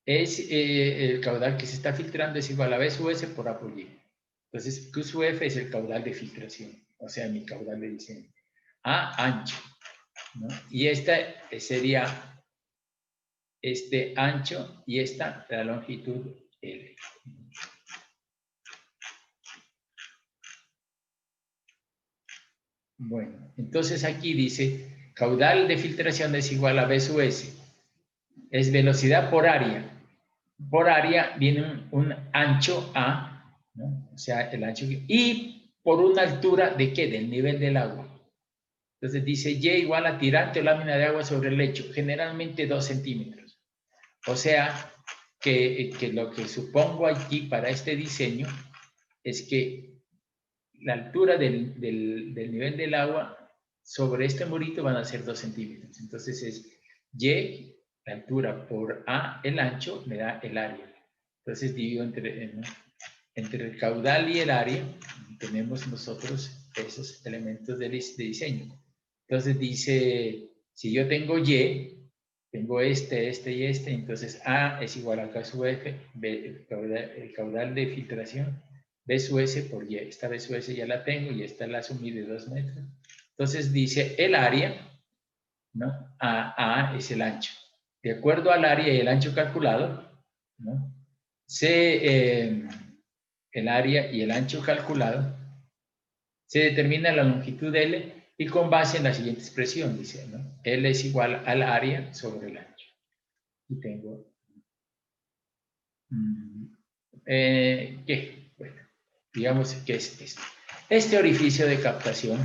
es el caudal que se está filtrando, es igual a B sub S por A por Y. Entonces Q sub F es el caudal de filtración, o sea, mi caudal de diseño. A ancho, ¿no? Y esta sería este ancho y esta la longitud L. Bueno, entonces aquí dice caudal de filtración es igual a B sub S. Es velocidad por área. Por área viene un ancho A, ¿no? O sea, el ancho, y por una altura de ¿qué? Del nivel del agua. Entonces dice Y igual a tirante o lámina de agua sobre el lecho, generalmente 2 centímetros. O sea, que lo que supongo aquí para este diseño es que la altura del nivel del agua sobre este murito van a ser 2 centímetros. Entonces es Y, la altura, por A, el ancho, me da el área. Entonces divido entre el caudal y el área, tenemos nosotros esos elementos de diseño. Entonces dice, si yo tengo Y, tengo este y este, entonces A es igual a K sub F, B, el caudal de filtración, B sub S por Y. Esta B sub S ya la tengo y esta la asumí de 2 metros. Entonces dice el área, ¿no? A es el ancho. De acuerdo al área y el ancho calculado, ¿no?, el área y el ancho calculado, se determina la longitud L y con base en la siguiente expresión, dice, ¿no? L es igual al área sobre el ancho. Y tengo... ¿qué? Bueno, digamos que es esto. Este orificio de captación,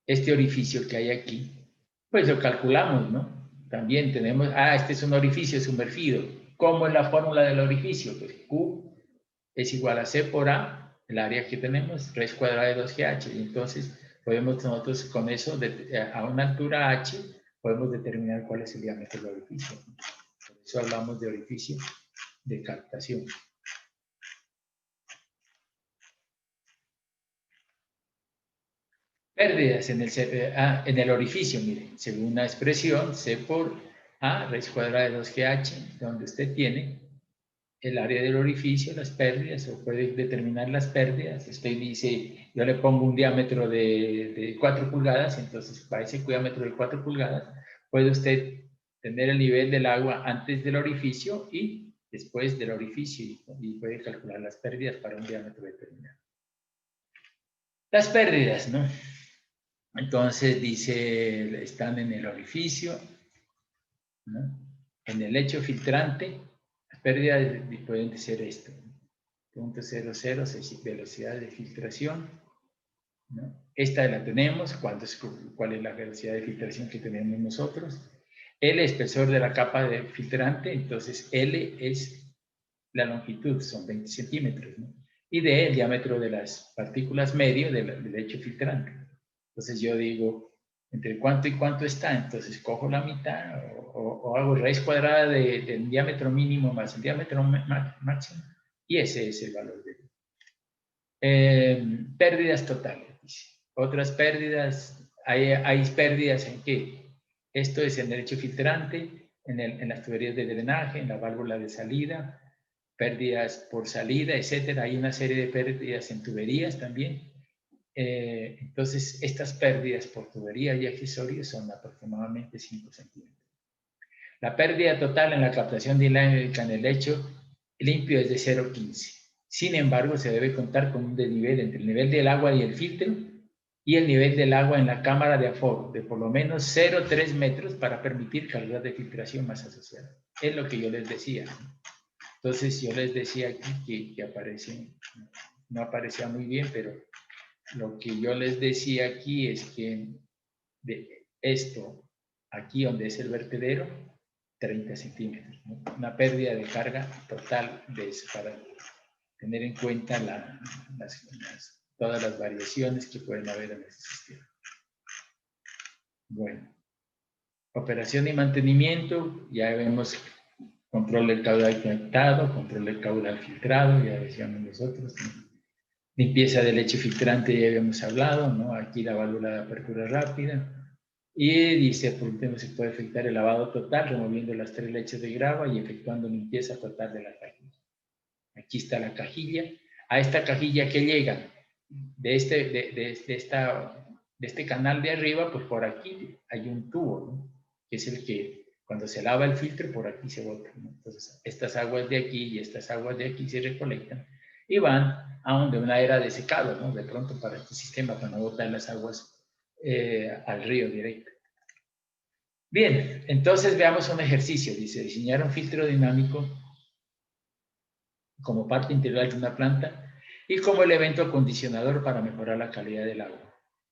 este orificio que hay aquí, pues lo calculamos, ¿no? También tenemos, este es un orificio sumergido. ¿Cómo es la fórmula del orificio? Pues Q es igual a C por A, el área que tenemos, raíz cuadrada de 2GH. Y entonces podemos nosotros con eso, a una altura H, podemos determinar cuál es el diámetro del orificio. Por eso hablamos de orificio de captación. Pérdidas en el orificio, miren, según una expresión, C por A, raíz cuadrada de 2GH, donde usted tiene el área del orificio, las pérdidas, o puede determinar las pérdidas. Usted dice, yo le pongo un diámetro de 4 pulgadas, entonces para ese diámetro de 4 pulgadas, puede usted tener el nivel del agua antes del orificio y después del orificio, y puede calcular las pérdidas para un diámetro determinado. Las pérdidas, ¿no? Entonces dice, están en el orificio, ¿no?, en el lecho filtrante. Las pérdidas pueden ser esto. .00 velocidad de filtración, ¿no? Esta la tenemos. ¿Cuál es la velocidad de filtración que tenemos nosotros? L, espesor de la capa de filtrante, entonces L es la longitud, son 20 centímetros, ¿no? Y D, el diámetro de las partículas medio del lecho filtrante. Entonces yo digo, ¿entre cuánto y cuánto está? Entonces cojo la mitad o hago raíz cuadrada del diámetro mínimo más el diámetro máximo, y ese es el valor de pérdidas totales. Otras pérdidas, hay pérdidas en qué. Esto es en el lecho filtrante, en las tuberías de drenaje, en la válvula de salida, pérdidas por salida, etcétera. Hay una serie de pérdidas en tuberías también. Entonces, estas pérdidas por tubería y accesorios son aproximadamente 5 centímetros. La pérdida total en la captación dinámica en el lecho limpio es de 0,15. Sin embargo, se debe contar con un desnivel entre el nivel del agua y el filtro y el nivel del agua en la cámara de aforo de por lo menos 0,3 metros para permitir calidad de filtración más asociada. Es lo que yo les decía. Entonces, yo les decía aquí que aparece, no aparecía muy bien, pero lo que yo les decía aquí es que de esto, aquí donde es el vertedero, 30 centímetros, ¿no? Una pérdida de carga total de eso, para tener en cuenta todas las variaciones que pueden haber en ese sistema. Bueno, operación y mantenimiento, ya vemos control del caudal conectado, control del caudal filtrado, ya decíamos nosotros, ¿no? Limpieza del lecho filtrante, ya habíamos hablado, ¿no? Aquí la válvula de apertura rápida. Y dice, por último, se puede efectuar el lavado total, removiendo las 3 leches de grava y efectuando limpieza total de la cajilla. Aquí está la cajilla. A esta cajilla que llega de este canal de arriba, pues por aquí hay un tubo, ¿no? Que es el que cuando se lava el filtro, por aquí se bota, ¿no? Entonces, estas aguas de aquí y estas aguas de aquí se recolectan y van a donde una era de secado, ¿no? De pronto para este sistema, para no botar las aguas al río directo. Bien, entonces veamos un ejercicio. Dice, diseñar un filtro dinámico como parte integral de una planta y como elemento acondicionador para mejorar la calidad del agua.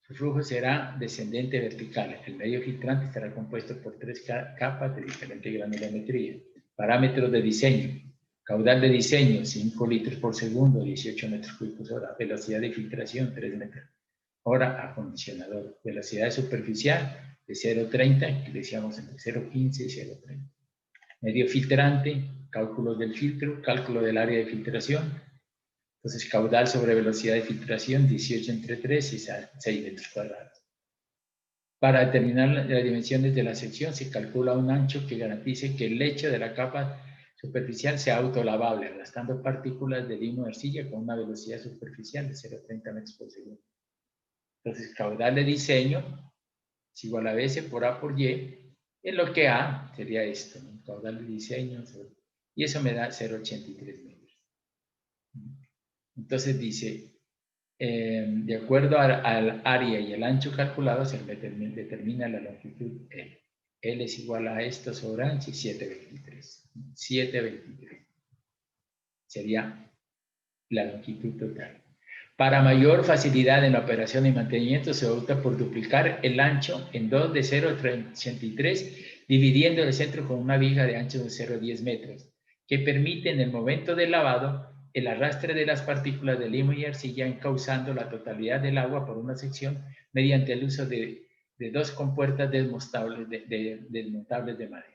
Su flujo será descendente vertical. El medio filtrante estará compuesto por 3 capas de diferente granulometría. Parámetros de diseño. Caudal de diseño, 5 litros por segundo, 18 metros cúbicos hora. Velocidad de filtración, 3 metros hora acondicionador. Velocidad superficial de 0,30, que decíamos entre 0,15 y 0,30. Medio filtrante, cálculos del filtro, cálculo del área de filtración. Entonces, caudal sobre velocidad de filtración, 18 entre 3 y 6 metros cuadrados. Para determinar las dimensiones de la sección, se calcula un ancho que garantice que el lecho de la capa superficial sea autolavable, arrastrando partículas de limo de arcilla con una velocidad superficial de 0,30 metros por segundo. Entonces, caudal de diseño es igual a BS por A por Y, en lo que A sería esto, ¿no? Caudal de diseño, y eso me da 0,83 metros. Entonces dice, de acuerdo al área y el ancho calculado, se determina la longitud L. L es igual a esto sobre ancho y 7,23. 7,23 sería la longitud total. Para mayor facilidad en la operación y mantenimiento, se opta por duplicar el ancho en 2 de 0,83, dividiendo el centro con una viga de ancho de 0,10 metros, que permite en el momento del lavado el arrastre de las partículas de limo y arcilla, encauzando la totalidad del agua por una sección mediante el uso de 2 compuertas desmontables de madera.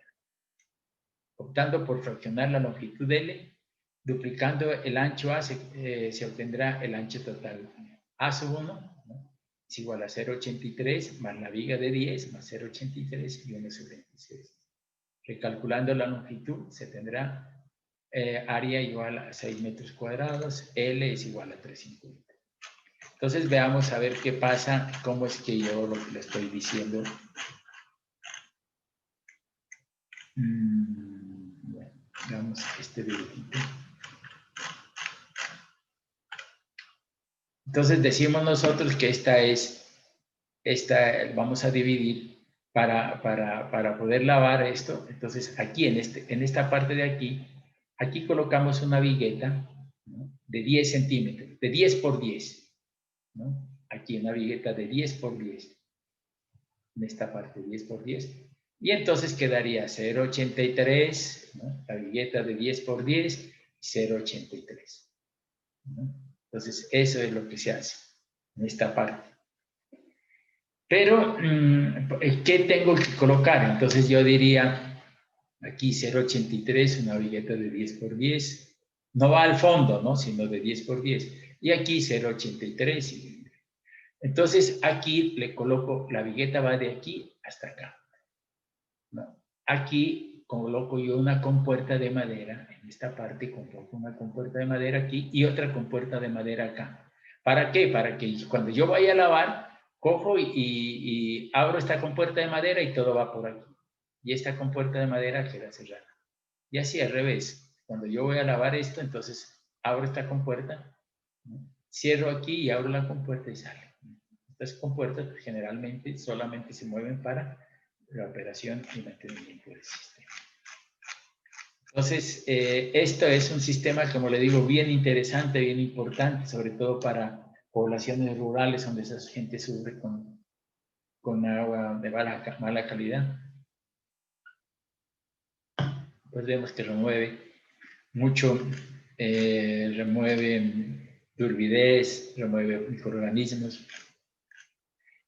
Optando por fraccionar la longitud L, duplicando el ancho A, se obtendrá el ancho total. A sub 1, ¿no? Es igual a 0,83 más la viga de 10 más 0,83 y 1 sobre 26. Recalculando la longitud, se tendrá área igual a 6 metros cuadrados, L es igual a 350. Entonces veamos a ver qué pasa, cómo es que yo lo estoy diciendo. Bueno, veamos este dibujito. Entonces decimos nosotros que vamos a dividir para poder lavar esto. Entonces aquí en esta parte de aquí colocamos una vigueta ¿no? De 10 centímetros, de 10 por 10, ¿no? Aquí una vigueta de 10 por 10, en esta parte 10 por 10, y entonces quedaría 0,83, ¿no? La vigueta de 10 por 10, 0,83, ¿no? Entonces eso es lo que se hace en esta parte. Pero, ¿qué tengo que colocar? Entonces yo diría, aquí 0,83, una vigueta de 10 por 10, no va al fondo, ¿no? Sino de 10 por 10. Y aquí 0,83. Entonces aquí le coloco, la vigueta va de aquí hasta acá, ¿no? Aquí coloco yo una compuerta de madera, en esta parte coloco una compuerta de madera aquí y otra compuerta de madera acá. ¿Para qué? Para que cuando yo vaya a lavar, cojo y abro esta compuerta de madera y todo va por aquí. Y esta compuerta de madera queda cerrada. Y así al revés. Cuando yo voy a lavar esto, entonces abro esta compuerta, ¿no? Cierro aquí y abro la compuerta y sale. Estas compuertas pues, generalmente solamente se mueven para la operación y mantenimiento del sistema. Entonces, esto es un sistema, como le digo, bien interesante, bien importante, sobre todo para poblaciones rurales donde esa gente sufre con agua de mala calidad. Pues vemos que remueve mucho, remueve turbidez, remueve microorganismos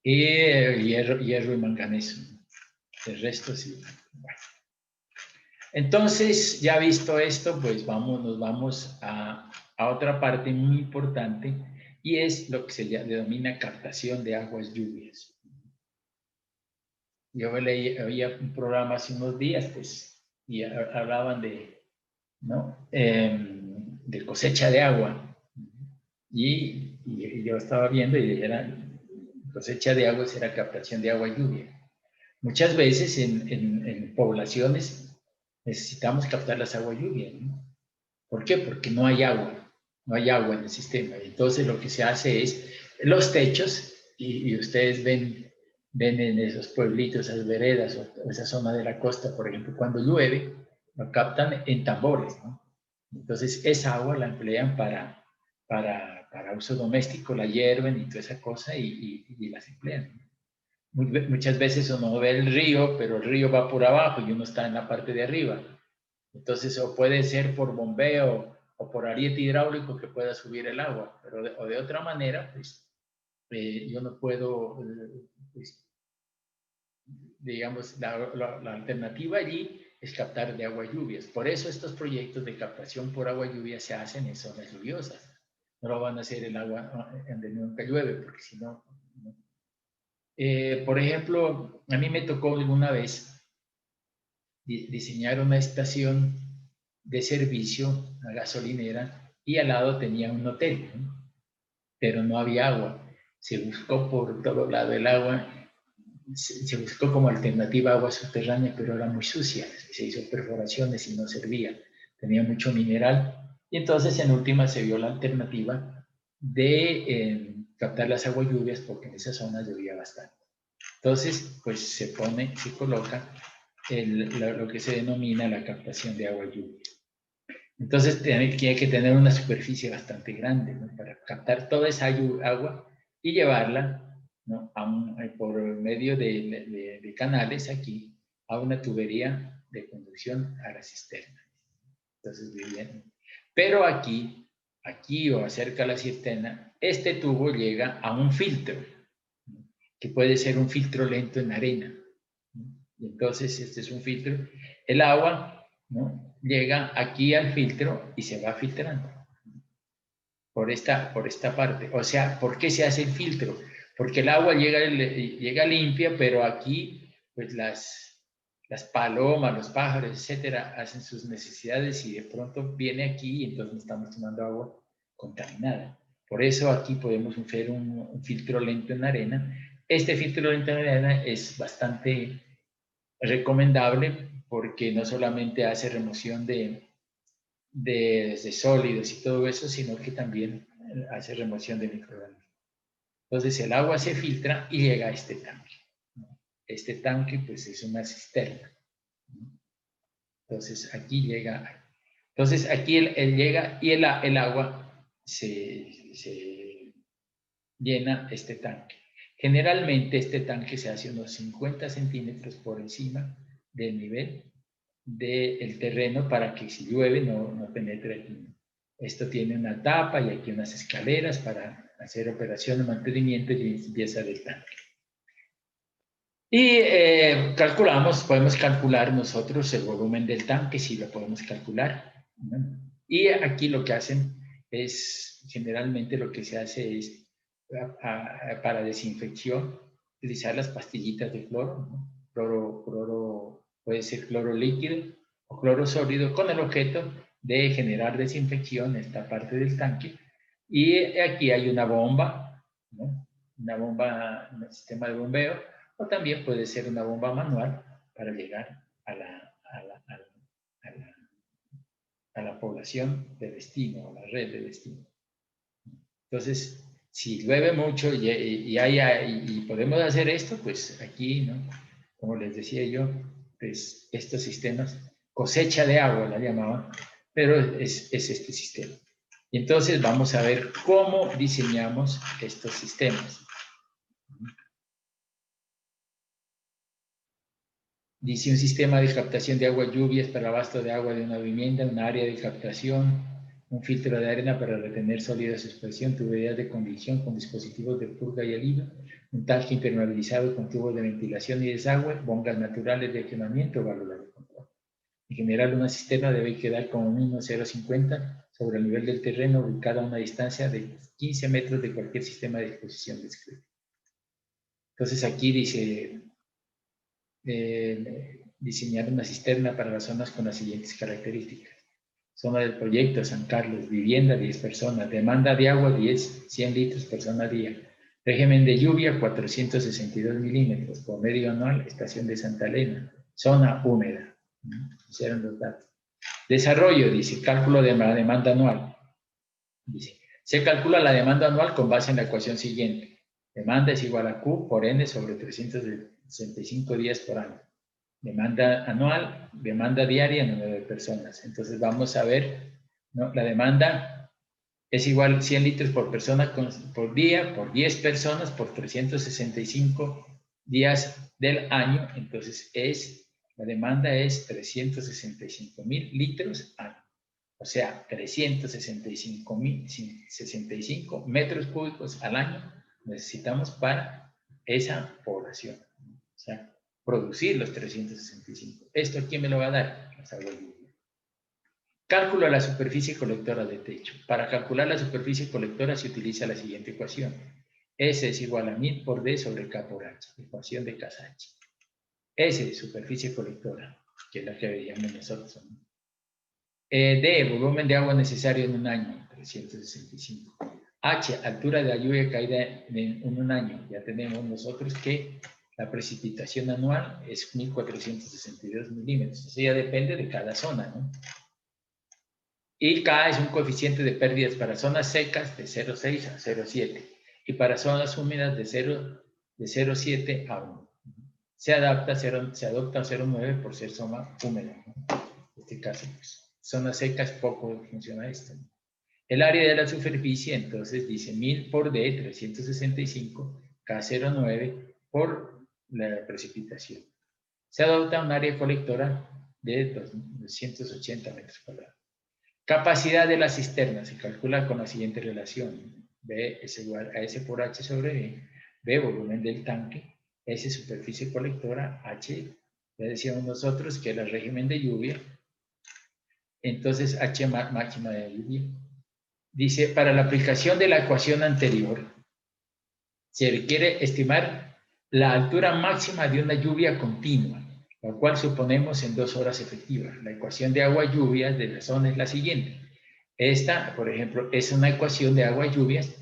y hierro y manganeso. El resto sí. Bueno. Entonces, ya visto esto, pues nos vamos a otra parte muy importante y es lo que se denomina captación de aguas lluvias. Yo oía un programa hace unos días, pues, y hablaban de, ¿no? De cosecha de agua. Y yo estaba viendo y era cosecha de aguas, era captación de agua lluvia. Muchas veces en poblaciones necesitamos captar las aguas lluvia, ¿no? ¿Por qué? Porque no hay agua en el sistema. Entonces lo que se hace es los techos, y ustedes ven en esos pueblitos, esas veredas o esa zona de la costa, por ejemplo, cuando llueve, lo captan en tambores, ¿no? Entonces esa agua la emplean para uso doméstico, la hierven y toda esa cosa y las emplean, ¿no? Muchas veces uno ve el río, pero el río va por abajo y uno está en la parte de arriba. Entonces, o puede ser por bombeo o por ariete hidráulico que pueda subir el agua, pero de otra manera, pues yo no puedo, pues, digamos, la alternativa allí es captar de agua lluvias. Por eso estos proyectos de captación por agua lluvia se hacen en zonas lluviosas. No lo van a hacer el agua en donde nunca llueve, porque si no, no. Por ejemplo, a mí me tocó alguna vez diseñar una estación de servicio, una gasolinera, y al lado tenía un hotel, ¿no? Pero no había agua. Se buscó por todo lado el agua, se buscó como alternativa agua subterránea, pero era muy sucia. Se hizo perforaciones y no servía. Tenía mucho mineral. Y entonces en última se vio la alternativa de captar las aguas lluvias porque en esa zona llovía bastante. Entonces, pues se coloca lo que se denomina la captación de agua lluvia. Entonces, tiene que tener una superficie bastante grande, ¿no? Para captar toda esa agua y llevarla, ¿no? Por medio de canales aquí a una tubería de conducción a la cisterna. Entonces, bien. Pero aquí o cerca de la cisterna, este tubo llega a un filtro, ¿no? Que puede ser un filtro lento en arena, ¿no? Y entonces, este es un filtro. El agua, ¿no? Llega aquí al filtro y se va filtrando por esta parte. O sea, ¿por qué se hace el filtro? Porque el agua llega limpia, pero aquí, pues las palomas, los pájaros, etcétera, hacen sus necesidades y de pronto viene aquí y entonces estamos tomando agua contaminada. Por eso aquí podemos hacer un filtro lento en arena. Este filtro lento en arena es bastante recomendable porque no solamente hace remoción de sólidos y todo eso, sino que también hace remoción de microorganismos. Entonces el agua se filtra y llega a este tanque. Este tanque pues es una cisterna. Entonces aquí llega. Entonces aquí él llega y el agua se llena este tanque. Generalmente este tanque se hace unos 50 centímetros por encima del nivel del terreno para que si llueve no penetre aquí. Esto tiene una tapa y aquí unas escaleras para hacer operación de mantenimiento y limpieza del tanque. Y podemos calcular nosotros el volumen del tanque, si lo podemos calcular. ¿No? Y aquí lo que hacen es, generalmente lo que se hace es, para desinfección, utilizar las pastillitas de cloro, ¿no? Cloro, puede ser cloro líquido o cloro sólido, con el objeto de generar desinfección en esta parte del tanque. Y aquí hay una bomba, ¿no? Una bomba, un sistema de bombeo, o también puede ser una bomba manual para llegar a la población de destino, a la red de destino. Entonces, si llueve mucho y podemos hacer esto, pues aquí, ¿no? Como les decía yo, pues estos sistemas, cosecha de agua la llamaban, pero es este sistema. Y entonces vamos a ver cómo diseñamos estos sistemas. Dice un sistema de captación de agua lluvias para abasto de agua de una vivienda, un área de captación, un filtro de arena para retener sólida suspensión, tuberías de conducción con dispositivos de purga y alivio, un tanque impermeabilizado con tubos de ventilación y desagüe, bombas naturales de quemamiento, válvulas de control. En general, una cisterna debe quedar como mínimo 0,50 sobre el nivel del terreno, ubicada a una distancia de 15 metros de cualquier sistema de disposición descrito. Entonces aquí dice diseñar una cisterna para las zonas con las siguientes características. Zona del proyecto, San Carlos, vivienda 10 personas, demanda de agua 100 litros persona día, régimen de lluvia 462 milímetros, promedio anual, estación de Santa Elena, zona húmeda. Hicieron los datos. Desarrollo, dice, cálculo de la demanda anual. Dice, se calcula la demanda anual con base en la ecuación siguiente. Demanda es igual a Q por N sobre 365 días por año. Demanda anual, demanda diaria, número de personas. Entonces vamos a ver, ¿no? La demanda es igual a 100 litros por persona por día, por 10 personas, por 365 días del año. Entonces la demanda es 365.000 litros año. O sea, 365 metros cúbicos al año necesitamos para esa población. O sea, producir los 365. ¿Esto quién me lo va a dar? Las aguas lluvias. Cálculo de la superficie colectora de techo. Para calcular la superficie colectora se utiliza la siguiente ecuación. S es igual a 1000 por D sobre K por H. Ecuación de Casacci. S, superficie colectora, que es la que veíamos nosotros, ¿no? D, volumen de agua necesario en un año, 365. H, altura de la lluvia caída en un año. Ya tenemos nosotros que la precipitación anual es 1.462 milímetros. Eso ya depende de cada zona, ¿no? Y K es un coeficiente de pérdidas para zonas secas de 0,6 a 0,7 y para zonas húmedas de 0,7 a 1. Se adopta 0,9 por ser zona húmeda, ¿no? En este caso, pues, zonas secas poco funciona esto, ¿no? El área de la superficie, entonces, dice 1000 por D, 365, K09 por la precipitación. Se adopta un área colectora de 280 metros cuadrados. Capacidad de la cisterna se calcula con la siguiente relación. B es igual a S por H sobre B. B, volumen del tanque. S, superficie colectora. H, ya decíamos nosotros que era el régimen de lluvia. Entonces, H máxima de lluvia. Dice, para la aplicación de la ecuación anterior, se requiere estimar la altura máxima de una lluvia continua, la cual suponemos en 2 horas efectivas. La ecuación de agua-lluvias de la zona es la siguiente. Esta, por ejemplo, es una ecuación de agua-lluvias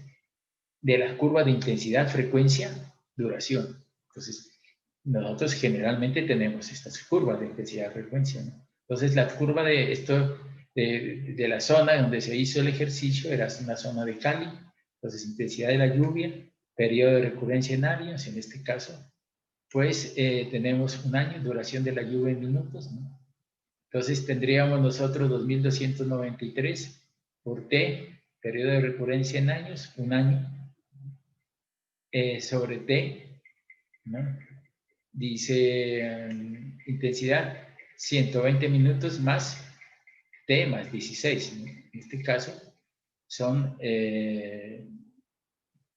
de la curva de intensidad, frecuencia, duración. Entonces, nosotros generalmente tenemos estas curvas de intensidad, frecuencia, ¿no? Entonces, la curva de esto, de la zona donde se hizo el ejercicio, era una zona de Cali. Entonces, intensidad de la lluvia, periodo de recurrencia en años, en este caso, pues tenemos un año, duración de la lluvia en minutos, ¿no? Entonces tendríamos nosotros 2293 por T, periodo de recurrencia en años, un año, sobre T, ¿no? Dice intensidad 120 minutos más T más 16, ¿no? En este caso son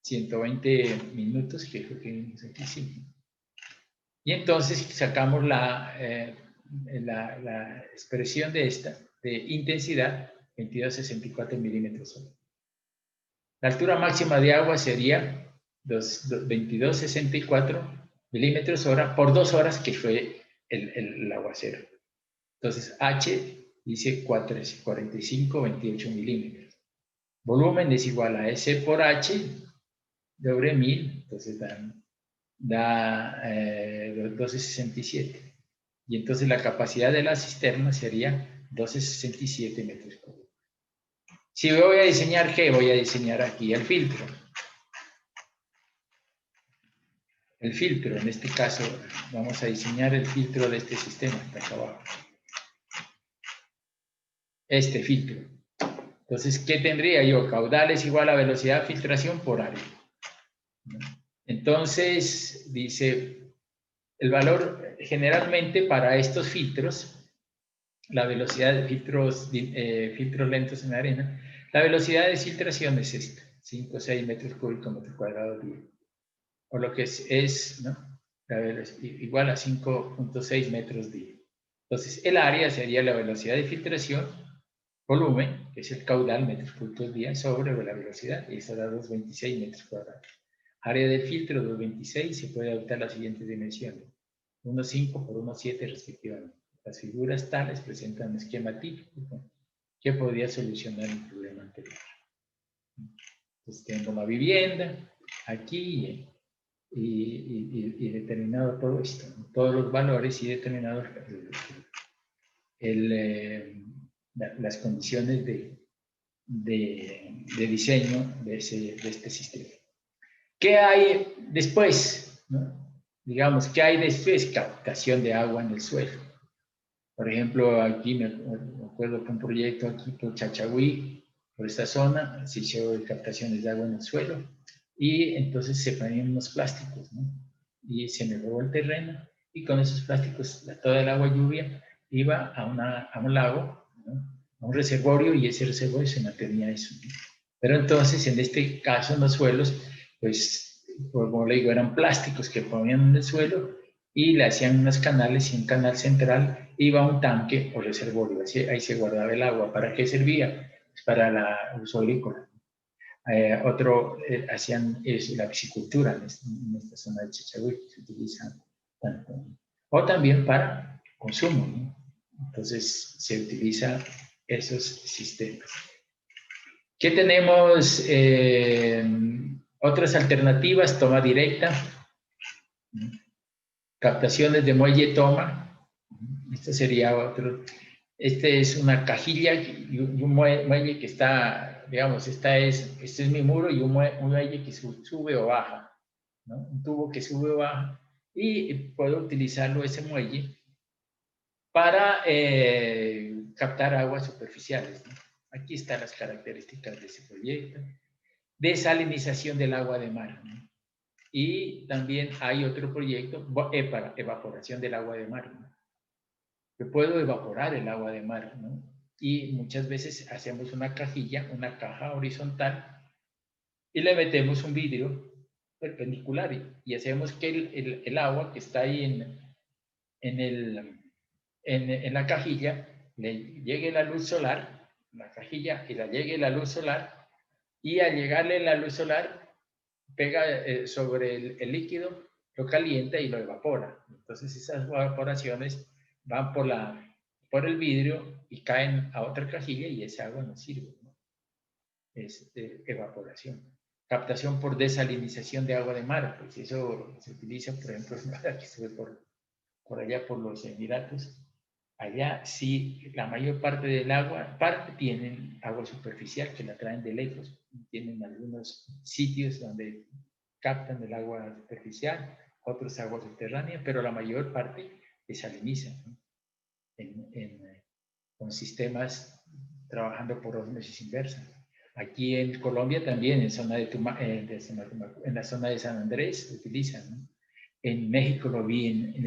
120 minutos, que creo que vimos aquí, sí. Y entonces sacamos la expresión de esta, de intensidad, 2264 milímetros hora. La altura máxima de agua sería 2264 milímetros hora por 2 horas, que fue el aguacero. Entonces, H dice 45, 28 milímetros. Volumen es igual a S por H sobre 1000, entonces da 1267. Y entonces la capacidad de la cisterna sería 1267 metros cúbicos. Si voy a diseñar, ¿qué? Voy a diseñar aquí el filtro. El filtro, en este caso, vamos a diseñar el filtro de este sistema, está acá abajo. Este filtro. Entonces, ¿qué tendría yo? Caudal es igual a velocidad de filtración por área. Entonces, dice, el valor generalmente para estos filtros, la velocidad de filtros lentos en arena, la velocidad de filtración es esta, 5 o 6 metros cúbicos metro cuadrado día. O lo que es ¿no? Igual a 5.6 metros día. Entonces, el área sería la velocidad de filtración, volumen, que es el caudal, metros cúbicos día, sobre la velocidad, y eso da 226 metros cuadrados. Área del filtro, 226, se puede adoptar las siguientes dimensiones. 1,5 por 1,7 respectivamente. Las figuras tales presentan un esquema típico que podría solucionar el problema anterior. Entonces tengo la vivienda aquí y determinado todo esto, ¿no? Todos los valores y determinado las condiciones de diseño de este sistema. ¿Qué hay después? ¿No? Digamos, ¿qué hay después? Captación de agua en el suelo. Por ejemplo, aquí me acuerdo que un proyecto aquí por Chachagüí, por esta zona, se hizo captaciones de agua en el suelo y entonces se ponían unos plásticos, ¿no? Y se mejoró el terreno y con esos plásticos toda el agua lluvia iba a un lago, ¿no? A un reservorio, y ese reservorio se mantenía eso, ¿no? Pero entonces, en este caso, en los suelos, pues, como le digo, eran plásticos que ponían en el suelo y le hacían unos canales, y un canal central iba a un tanque o reservorio. Ahí se guardaba el agua. ¿Para qué servía? Pues para el uso agrícola. Hacían la piscicultura en esta zona de Chachagüí, se utiliza tanto. O también para consumo, ¿no? Entonces se utilizan esos sistemas. ¿Qué tenemos? Otras alternativas: toma directa, captaciones de muelle toma. Esto sería otro. Este es una cajilla y un muelle que está, digamos, este es mi muro y un muelle que sube o baja, ¿no? Un tubo que sube o baja, y puedo utilizarlo, ese muelle, para captar aguas superficiales, ¿no? Aquí están las características de ese proyecto. Desalinización del agua de mar, ¿no? Y también hay otro proyecto para evaporación del agua de mar, ¿no? Yo puedo evaporar el agua de mar, ¿no? Y muchas veces hacemos una cajilla, una caja horizontal, y le metemos un vidrio perpendicular y hacemos que el agua que está ahí en la cajilla le llegue la luz solar, la cajilla, y le llegue la luz solar, y al llegarle la luz solar pega sobre el líquido, lo calienta y lo evapora. Entonces esas evaporaciones van por el vidrio y caen a otra cajilla, y esa agua no sirve, ¿no? Es evaporación. Captación por desalinización de agua de mar, pues eso se utiliza, por ejemplo, que estuve por allá por los Emiratos. Allá sí, la mayor parte del agua, tienen agua superficial que la traen de lejos. Tienen algunos sitios donde captan el agua superficial, otros agua subterránea, pero la mayor parte desaliniza, ¿no? con sistemas trabajando por osmosis inversa. Aquí en Colombia también, en la zona de San Andrés, utilizan, ¿no? En México lo vi en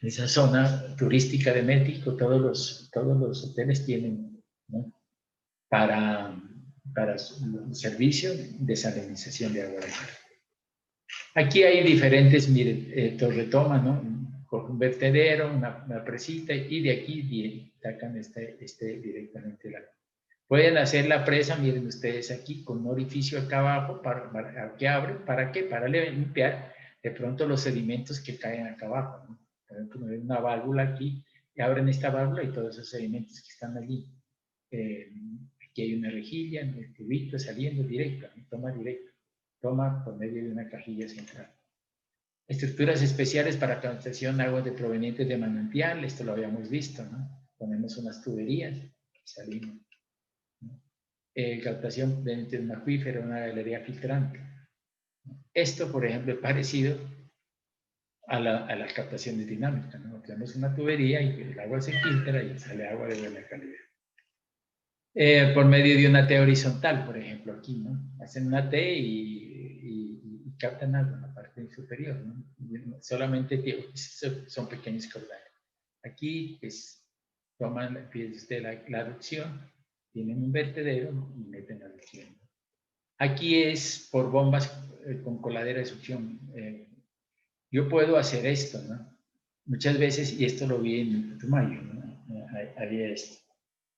esa zona turística de México, todos los hoteles tienen, ¿no? para el servicio de salinización de agua de mar. Aquí hay diferentes, miren, torretoma, ¿no? Con un vertedero, una presita, y de aquí sacan directamente el agua. Pueden hacer la presa, miren ustedes aquí, con un orificio acá abajo, que abren, ¿para qué? Para limpiar de pronto los sedimentos que caen acá abajo, ¿no? Por ejemplo, una válvula aquí, y abren esta válvula y todos esos sedimentos que están allí. Aquí hay una rejilla, el tubito saliendo directo, toma directo, toma por medio de una cajilla central. Estructuras especiales para captación de aguas provenientes de manantial, esto lo habíamos visto, ¿no? Ponemos unas tuberías y salimos. Captación de un acuífero, una galería filtrante. Esto, por ejemplo, es parecido a las captaciones dinámicas, ¿no? Tenemos una tubería y el agua se filtra y sale agua de buena calidad. Por medio de una T horizontal, por ejemplo, aquí, ¿no? Hacen una T y captan algo en la parte superior, ¿no? Solamente son pequeños caudales. Aquí, pues, toman, fíjese usted, la erupción, tienen un vertedero y meten la erupción. Aquí es por bombas con coladera de succión. Yo puedo hacer esto, ¿no? Muchas veces, y esto lo vi en Putumayo, ¿no? Había esto,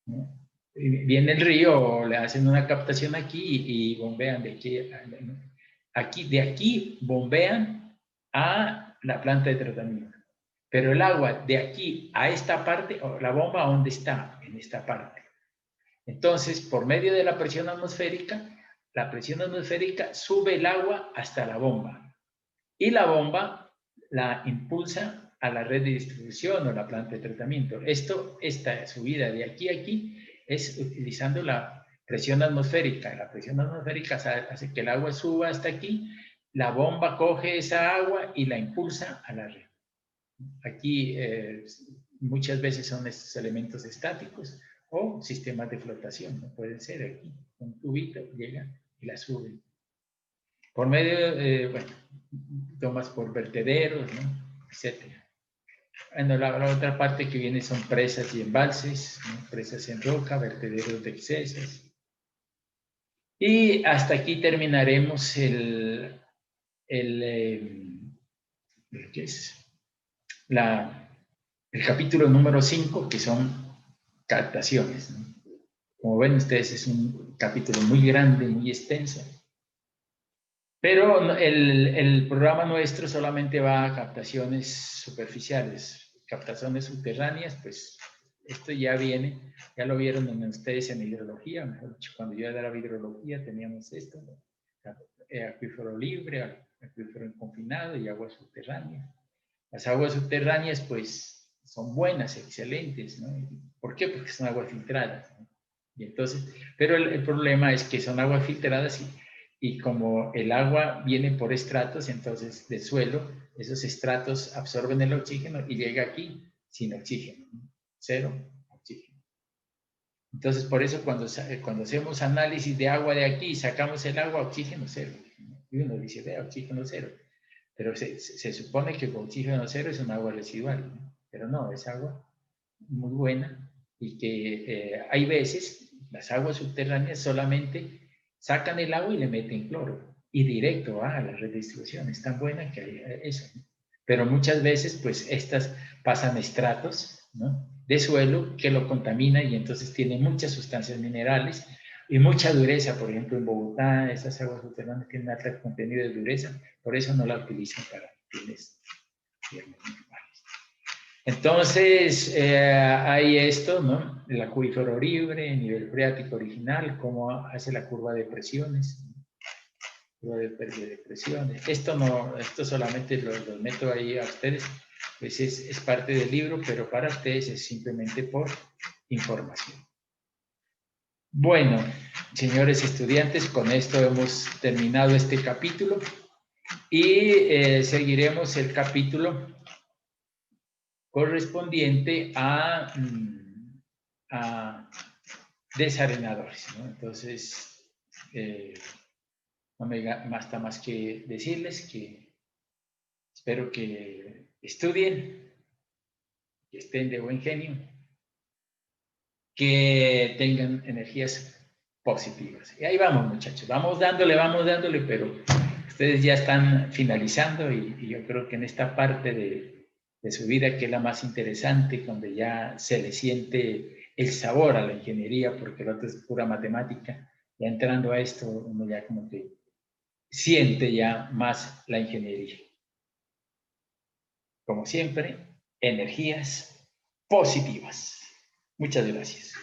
¿no? Viene el río, le hacen una captación aquí y bombean de aquí, de aquí bombean a la planta de tratamiento. Pero el agua de aquí a esta parte, la bomba, ¿dónde está? En esta parte. Entonces, por medio de la presión atmosférica sube el agua hasta la bomba. Y la bomba la impulsa a la red de distribución o la planta de tratamiento. Esta subida de aquí a aquí es utilizando la presión atmosférica. La presión atmosférica hace que el agua suba hasta aquí, la bomba coge esa agua y la impulsa a la red. Aquí muchas veces son estos elementos estáticos o sistemas de flotación, ¿no? Pueden ser aquí, un tubito llega y la suben. Por medio, bueno, tomas por vertederos, ¿no? Etcétera. Bueno, la otra parte que viene son presas y embalses, ¿no? Presas en roca, vertederos de excesos. Y hasta aquí terminaremos ¿qué es? El capítulo número 5, que son captaciones, ¿no? Como ven ustedes, es un capítulo muy grande, muy extenso. Pero el programa nuestro solamente va a captaciones superficiales. Captaciones subterráneas, pues esto ya viene, ya lo vieron ustedes en hidrología, mejor dicho, cuando yo era hidrología teníamos esto, acuífero libre, acuífero confinado y aguas subterráneas. Las aguas subterráneas, pues, son buenas, excelentes, ¿no? ¿Por qué? Porque son aguas filtradas, ¿no? Y entonces, pero el problema es que son aguas filtradas y como el agua viene por estratos, entonces, del suelo, esos estratos absorben el oxígeno y llega aquí sin oxígeno, ¿no? Cero oxígeno. Entonces, por eso cuando hacemos análisis de agua de aquí, sacamos el agua, oxígeno cero, ¿no? Y uno dice, vea, oxígeno cero. Pero se supone que con oxígeno cero es un agua residual, ¿no? Pero no, es agua muy buena y que hay veces las aguas subterráneas solamente sacan el agua y le meten cloro y directo a la red de distribución. Es tan buena que hay eso, ¿no? Pero muchas veces pues estas pasan estratos, ¿no? De suelo que lo contamina y entonces tiene muchas sustancias minerales y mucha dureza. Por ejemplo, en Bogotá esas aguas subterráneas tienen alto contenido de dureza, por eso no la utilizan para fines normales. Entonces, hay esto, ¿no? El acuífero libre, el nivel freático original, cómo hace la curva de presiones, ¿no? Curva de presiones. Esto solamente lo meto ahí a ustedes, pues es parte del libro, pero para ustedes es simplemente por información. Bueno, señores estudiantes, con esto hemos terminado este capítulo y seguiremos el capítulo correspondiente a desarenadores, ¿no? Entonces, no me basta más que decirles que espero que estudien, que estén de buen genio, que tengan energías positivas. Y ahí vamos, muchachos, vamos dándole, pero ustedes ya están finalizando y yo creo que en esta parte de su vida, que es la más interesante, donde ya se le siente el sabor a la ingeniería, porque lo otro es pura matemática, ya entrando a esto, uno ya como que siente ya más la ingeniería. Como siempre, energías positivas. Muchas gracias.